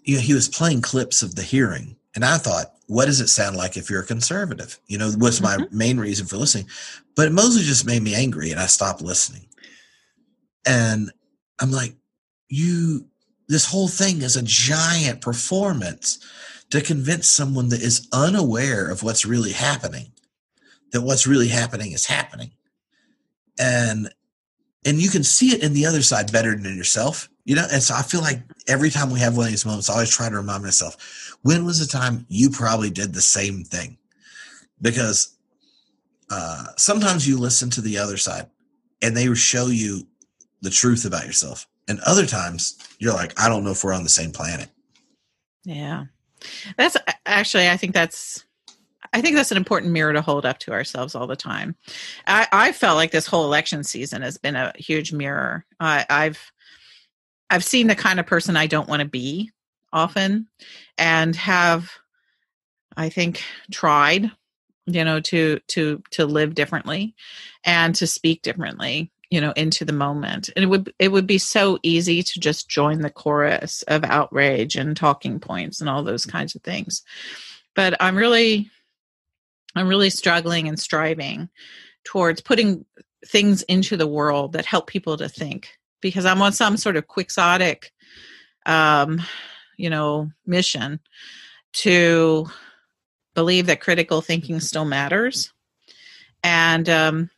S2: he was playing clips of the hearing, and I thought, what does it sound like if you're a conservative? Was my main reason for listening, but it mostly just made me angry, and I stopped listening. And I'm like, this whole thing is a giant performance to convince someone that is unaware of what's really happening, that what's really happening is happening. And you can see it in the other side better than in yourself, And so I feel like every time we have one of these moments, I always try to remind myself, when was the time you probably did the same thing? Because sometimes you listen to the other side and they show you the truth about yourself. And other times you're like, I don't know if we're on the same planet.
S3: Yeah. That's actually, I think that's an important mirror to hold up to ourselves all the time. I felt like this whole election season has been a huge mirror. I've seen the kind of person I don't want to be often, and have, I think, tried, to live differently and to speak differently, into the moment. And it would be so easy to just join the chorus of outrage and talking points and all those kinds of things. But I'm really struggling and striving towards putting things into the world that help people to think, because I'm on some sort of quixotic, mission to believe that critical thinking still matters. And,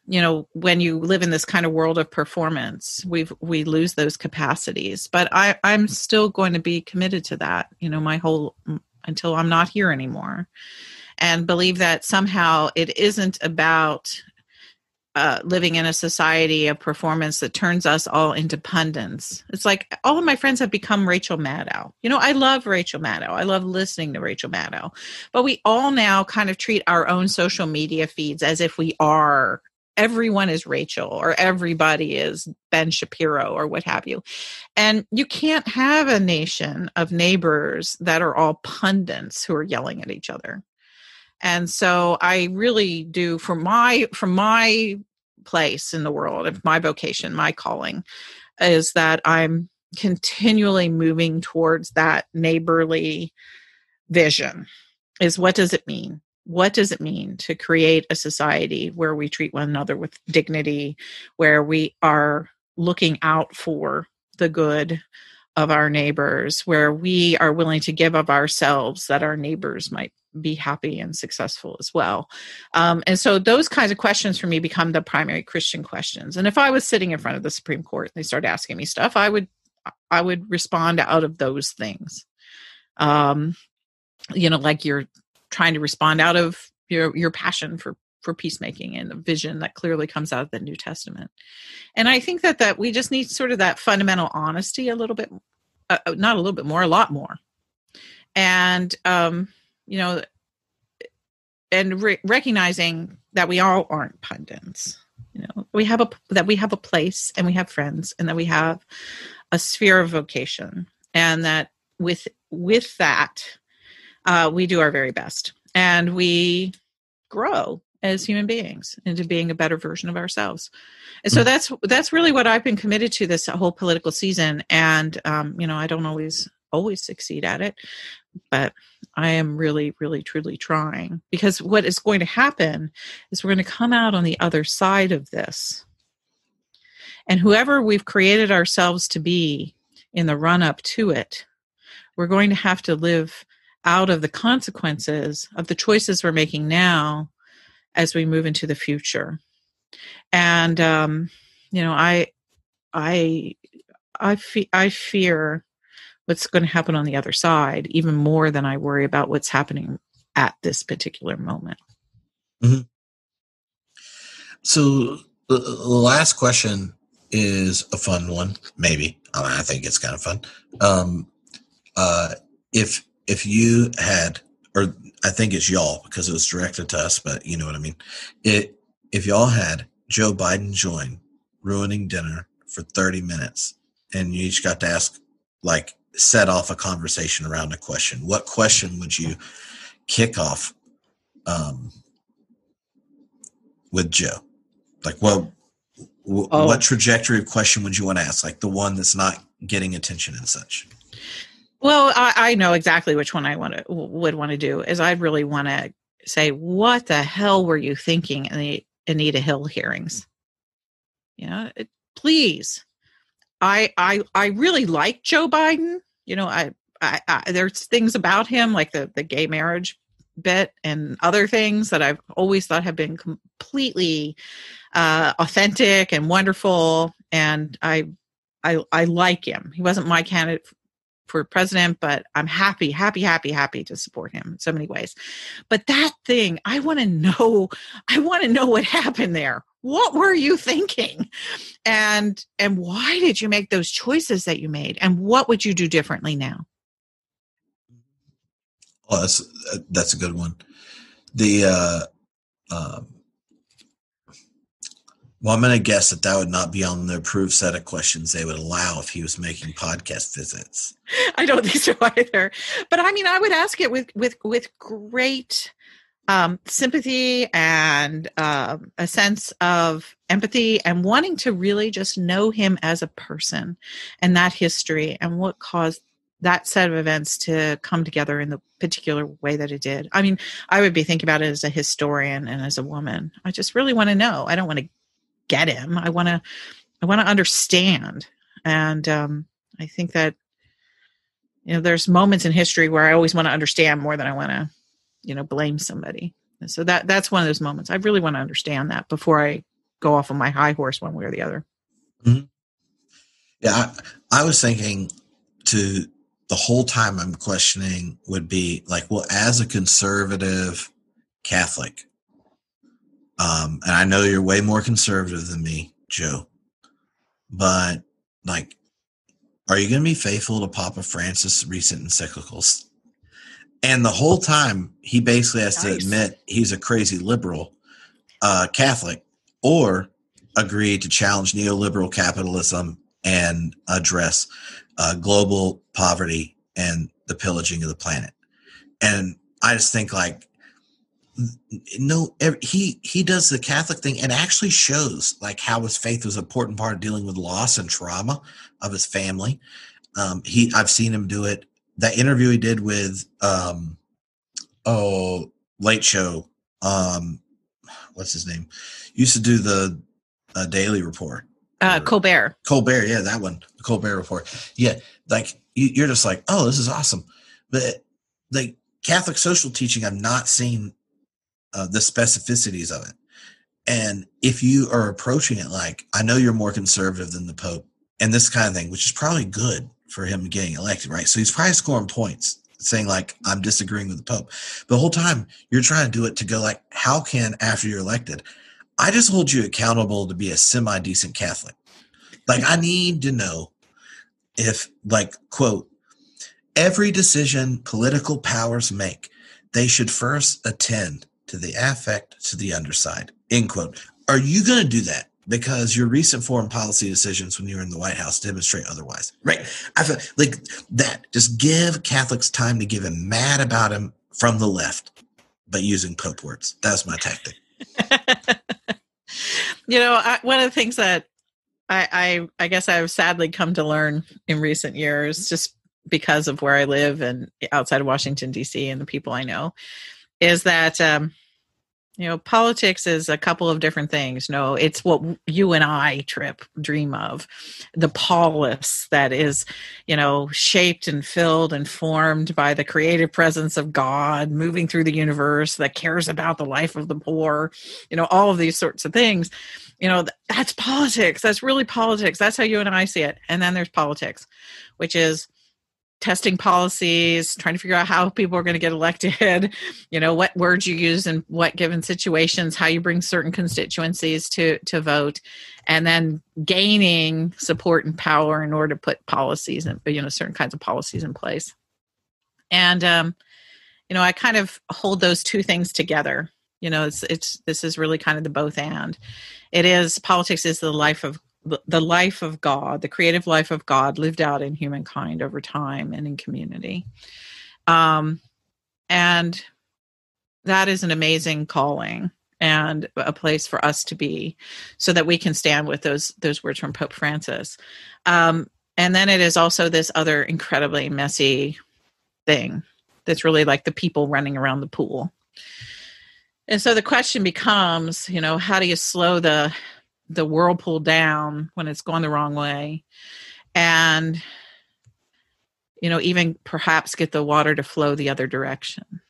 S3: when you live in this kind of world of performance, we lose those capacities. But I'm still going to be committed to that, until I'm not here anymore. And believe that somehow it isn't about living in a society of performance that turns us all into pundits. It's like all of my friends have become Rachel Maddow. I love Rachel Maddow. I love listening to Rachel Maddow. But we all now kind of treat our own social media feeds as if everyone is Rachel, or everybody is Ben Shapiro, or what have you. And you can't have a nation of neighbors that are all pundits who are yelling at each other. And so I really do, from my place in the world, of my vocation, my calling, is that I'm continually moving towards that neighborly vision. Is, what does it mean? What does it mean to create a society where we treat one another with dignity, where we are looking out for the good of our neighbors, where we are willing to give of ourselves that our neighbors might be happy and successful as well. And so those kinds of questions for me become the primary Christian questions. And if I was sitting in front of the Supreme Court and they started asking me stuff, I would respond out of those things. Like you're trying to respond out of your passion for peacemaking and a vision that clearly comes out of the New Testament. And I think that we just need sort of that fundamental honesty a little bit not a little bit more, a lot more. And, you know, and recognizing that we all aren't pundits. You know, we have a place, and we have friends, and that we have a sphere of vocation, and that with that, we do our very best, and we grow as human beings into being a better version of ourselves. And so that's really what I've been committed to this whole political season. And, you know, I don't always succeed at it, but I am really, really, truly trying, because what is going to happen is we're going to come out on the other side of this. And whoever we've created ourselves to be in the run up to it, we're going to have to live out of the consequences of the choices we're making now as we move into the future. And, you know, I fear what's going to happen on the other side even more than I worry about what's happening at this particular moment.
S2: Mm-hmm. So the last question is a fun one, maybe. I think it's kind of fun. If you had, or I think it's y'all because it was directed to us, but you know what I mean. If y'all had Joe Biden join Ruining Dinner for 30 minutes, and you each got to ask, like, set off a conversation around a question, what question would you kick off with Joe? Like, what trajectory of question would you want to ask? Like the one that's not getting attention and such.
S3: Well, I know exactly which one I would want to do. Is I'd really want to say, what the hell were you thinking in the Anita Hill hearings? You know, please. I really like Joe Biden. You know, I there's things about him, like the gay marriage bit and other things that I've always thought have been completely authentic and wonderful. And I like him. He wasn't my candidate for president, but I'm happy to support him in so many ways. But that thing, I want to know what happened there. What were you thinking? And why did you make those choices that you made? And what would you do differently now?
S2: Oh, that's a good one. Well, I'm going to guess that would not be on the approved set of questions they would allow if he was making podcast visits.
S3: I don't think so either. But I mean, I would ask it with great sympathy and a sense of empathy, and wanting to really just know him as a person and that history and what caused that set of events to come together in the particular way that it did. I mean, I would be thinking about it as a historian and as a woman. I just really want to know. I don't want to get him. I want to understand. And I think that, you know, there's moments in history where I always want to understand more than I want to, you know, blame somebody. And so that's one of those moments. I really want to understand that before I go off on my high horse one way or the other.
S2: Mm-hmm. Yeah, I was thinking to the whole time I'm questioning would be like, well, as a conservative Catholic, and I know you're way more conservative than me, Joe, but like, are you going to be faithful to Papa Francis' recent encyclicals? And the whole time he basically has to admit he's a crazy liberal Catholic, or agree to challenge neoliberal capitalism and address global poverty and the pillaging of the planet. And I just think, like, no, he does the Catholic thing and actually shows like how his faith was an important part of dealing with loss and trauma of his family. I've seen him do it. That interview he did with Late Show, what's his name? Used to do the Daily Report.
S3: Colbert.
S2: Yeah, that one. The Colbert Report. Yeah, like you're just like, oh, this is awesome. But the Catholic social teaching, I've not seen the specificities of it. And if you are approaching it like, I know you're more conservative than the Pope and this kind of thing, which is probably good for him getting elected, right? So he's probably scoring points saying like, I'm disagreeing with the Pope. But the whole time you're trying to do it to go like, how can, after you're elected, I just hold you accountable to be a semi-decent Catholic. Like, I need to know if, like, quote, every decision political powers make, they should first attend to the affect to the underside, end quote. Are you going to do that? Because your recent foreign policy decisions when you were in the White House demonstrate otherwise, right? I feel like that. Just give Catholics time to give him mad about him from the left, but using Pope words. That's my tactic.
S3: One of the things that I guess I've sadly come to learn in recent years, just because of where I live and outside of Washington, D.C. and the people I know, is that, politics is a couple of different things. No, it's what you and I dream of. The polis that is, shaped and filled and formed by the creative presence of God moving through the universe that cares about the life of the poor, all of these sorts of things. That's politics. That's really politics. That's how you and I see it. And then there's politics, which is testing policies, trying to figure out how people are going to get elected, what words you use in what given situations, how you bring certain constituencies to vote, and then gaining support and power in order to put policies and, certain kinds of policies in place. And, I kind of hold those two things together. This is really kind of the both and. Politics is the life of God, the creative life of God lived out in humankind over time and in community. And that is an amazing calling and a place for us to be so that we can stand with those words from Pope Francis. And then it is also this other incredibly messy thing that's really like the people running around the pool. And so the question becomes, how do you slow the whirlpool down when it's going the wrong way, and even perhaps get the water to flow the other direction?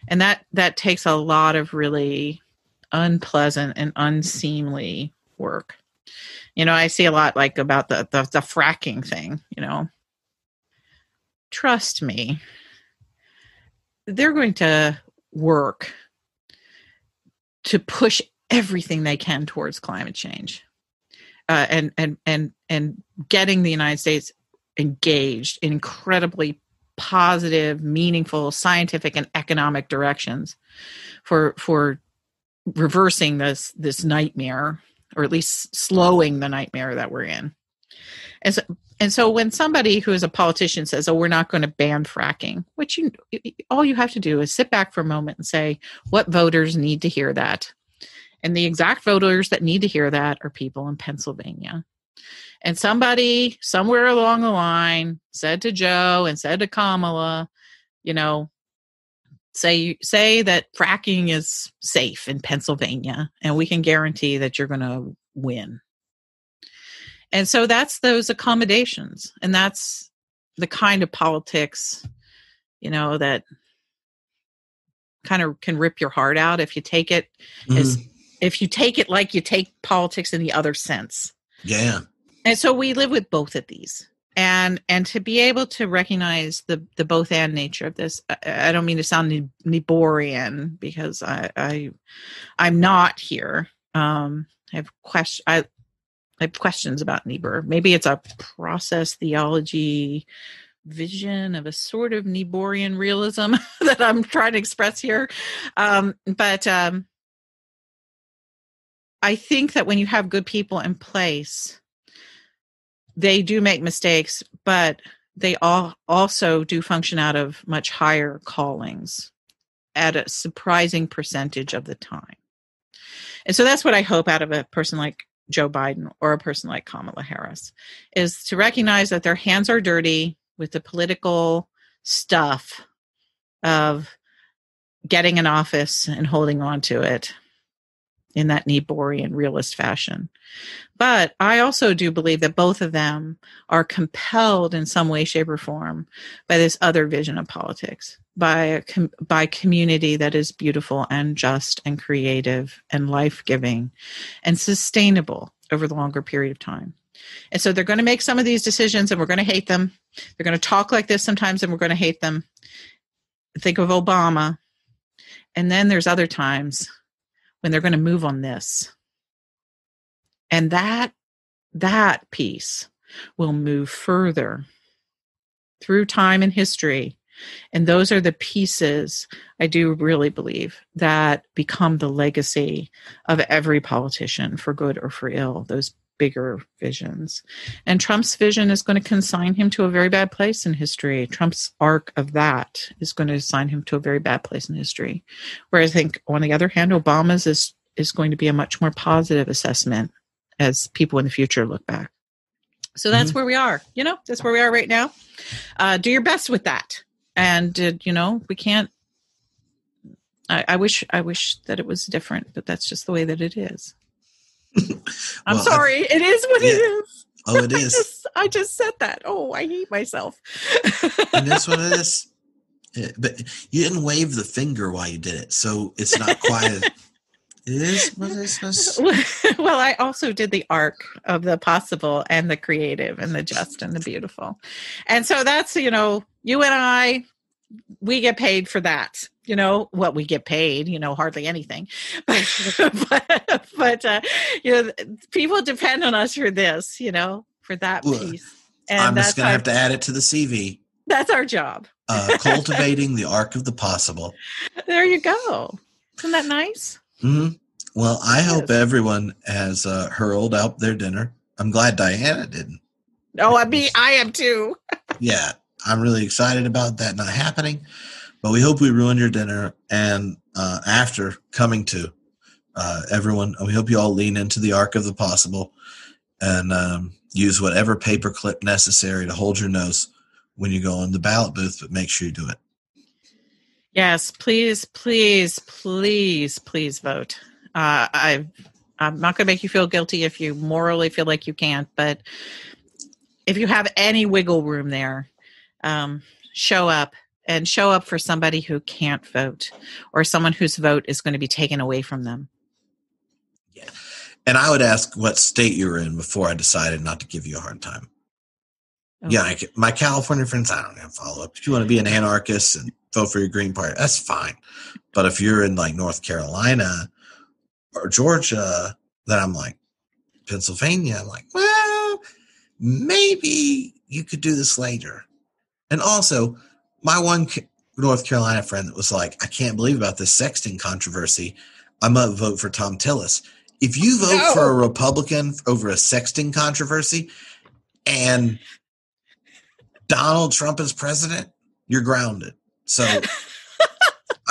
S3: And that takes a lot of really unpleasant and unseemly work. I see a lot like about the fracking thing. Trust me, they're going to work to push everything they can towards climate change, and getting the United States engaged in incredibly positive, meaningful, scientific, and economic directions for reversing this nightmare, or at least slowing the nightmare that we're in. And so when somebody who is a politician says, "Oh, we're not going to ban fracking," all you have to do is sit back for a moment and say, what voters need to hear that? And the exact voters that need to hear that are people in Pennsylvania. And somebody somewhere along the line said to Joe and said to Kamala, say that fracking is safe in Pennsylvania, and we can guarantee that you're going to win. And so that's those accommodations. And that's the kind of politics, that kind of can rip your heart out if you take it if you take it like you take politics in the other sense.
S2: Yeah. And
S3: so we live with both of these. And to be able to recognize the both and nature of this, I don't mean to sound Niebuhrian, because I'm not here. I have questions about Niebuhr. Maybe it's a process theology vision of a sort of Niebuhrian realism that I'm trying to express here. But I think that when you have good people in place, they do make mistakes, but they also do function out of much higher callings at a surprising percentage of the time. And so that's what I hope out of a person like Joe Biden or a person like Kamala Harris, is to recognize that their hands are dirty with the political stuff of getting an office and holding on to it in that Niebuhrian realist fashion. But I also do believe that both of them are compelled in some way, shape, or form by this other vision of politics, by community that is beautiful and just and creative and life-giving and sustainable over the longer period of time. And so they're going to make some of these decisions and we're going to hate them. They're going to talk like this sometimes and we're going to hate them. Think of Obama. And then there's other times when they're going to move on this. And that piece will move further through time and history. And those are the pieces, I do really believe, that become the legacy of every politician, for good or for ill, those bigger visions. And Trump's vision is going to consign him to a very bad place in history. Trump's arc of that is going to assign him to a very bad place in history. Whereas I think, on the other hand, Obama's is going to be a much more positive assessment as people in the future look back. So that's where we are. That's where we are right now. Do your best with that. And, we can't, I wish that it was different, but that's just the way that it is. I'm sorry. It is what it is.
S2: Oh, it is.
S3: I just said that. Oh, I hate myself.
S2: And that's what it is. But you didn't wave the finger while you did it. So it's not quite as, it is what it is.
S3: Well, I also did the arc of the possible and the creative and the just and the beautiful. And so that's, you and I, we get paid for that. What we get paid, hardly anything, but people depend on us for this, for that piece. And
S2: I'm just going to have to add it to the CV.
S3: That's our job.
S2: Cultivating the arc of the possible.
S3: There you go. Isn't that nice?
S2: Mm-hmm. Well, I hope everyone has hurled out their dinner. I'm glad Diana didn't.
S3: Oh, I am too.
S2: Yeah, I'm really excited about that not happening. But we hope we ruined your dinner. And after coming to everyone, we hope you all lean into the arc of the possible and use whatever paperclip necessary to hold your nose when you go in the ballot booth, but make sure you do it.
S3: Yes, please, please, please, please vote. I'm not going to make you feel guilty if you morally feel like you can't, but if you have any wiggle room there, show up. And show up for somebody who can't vote or someone whose vote is going to be taken away from them.
S2: Yeah. And I would ask what state you were in before I decided not to give you a hard time. Okay. Yeah, my California friends, I don't have follow up. If you want to be an anarchist and vote for your Green Party, that's fine. But if you're in like North Carolina or Georgia, then I'm like, Pennsylvania, I'm like, well, maybe you could do this later. And also, my one North Carolina friend that was like, I can't believe about this sexting controversy. I might vote for Tom Tillis. If you vote for a Republican over a sexting controversy and Donald Trump is president, you're grounded. So I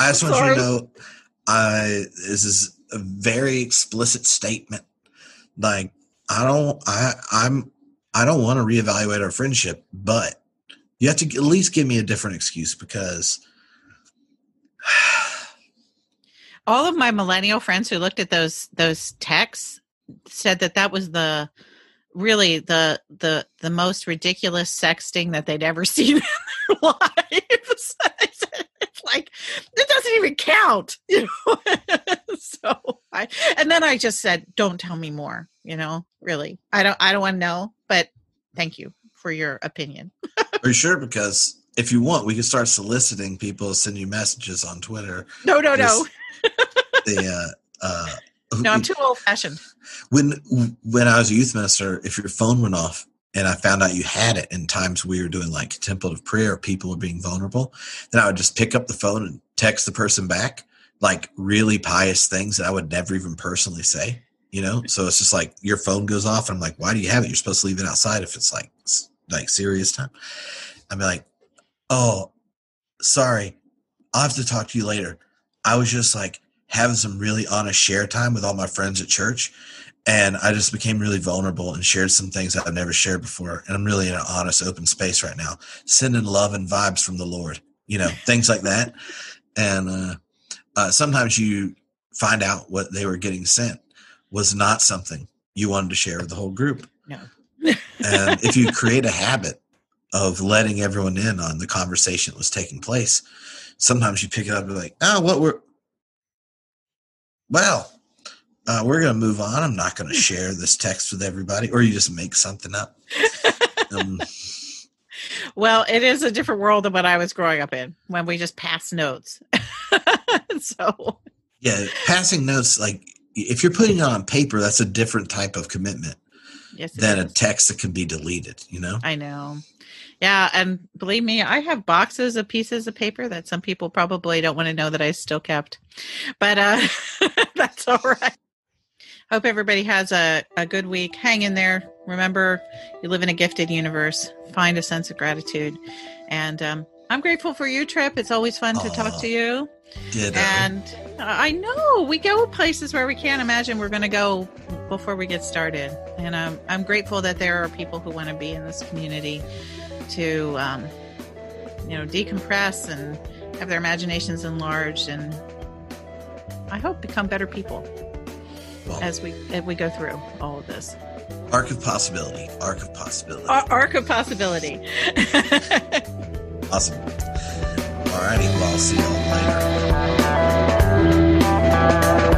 S2: just want you to know this is a very explicit statement. Like, I don't want to reevaluate our friendship, but you have to at least give me a different excuse because
S3: all of my millennial friends who looked at those texts said that was the most ridiculous sexting that they'd ever seen in their lives. It's like, it doesn't even count, So and then I just said, don't tell me more, really. I don't want to know, but thank you for your opinion.
S2: Are you sure? Because if you want, we can start soliciting people to send you messages on Twitter.
S3: No.
S2: No,
S3: I'm too old fashioned.
S2: When I was a youth minister, if your phone went off and I found out you had it in times we were doing like contemplative prayer, people were being vulnerable, then I would just pick up the phone and text the person back, like really pious things that I would never even personally say, So it's just like your phone goes off and I'm like, why do you have it? You're supposed to leave it outside if it's like serious time. I'd be like, oh, sorry, I'll have to talk to you later. I was just like having some really honest share time with all my friends at church. And I just became really vulnerable and shared some things I've never shared before. And I'm really in an honest, open space right now, sending love and vibes from the Lord, things like that. And sometimes you find out what they were getting sent was not something you wanted to share with the whole group.
S3: No.
S2: And if you create a habit of letting everyone in on the conversation that was taking place, sometimes you pick it up and be like, we're going to move on. I'm not going to share this text with everybody. Or you just make something up.
S3: Well, it is a different world than what I was growing up in when we just pass notes. So
S2: yeah, passing notes, like if you're putting it on paper, that's a different type of commitment.
S3: Yes,
S2: than a text that can be deleted, you know?
S3: I know. Yeah, and believe me, I have boxes of pieces of paper that some people probably don't want to know that I still kept. But that's all right. Hope everybody has a good week. Hang in there. Remember, you live in a gifted universe. Find a sense of gratitude. And I'm grateful for you, Trip. It's always fun to talk to you.
S2: Ditto.
S3: And I know we go places where we can't imagine we're going to go before we get started. And I'm grateful that there are people who want to be in this community to, decompress and have their imaginations enlarged, and I hope become better people as we go through all of this.
S2: Arc of possibility. Arc of possibility.
S3: Arc of possibility.
S2: Awesome. All righty. Well, I'll see you all later.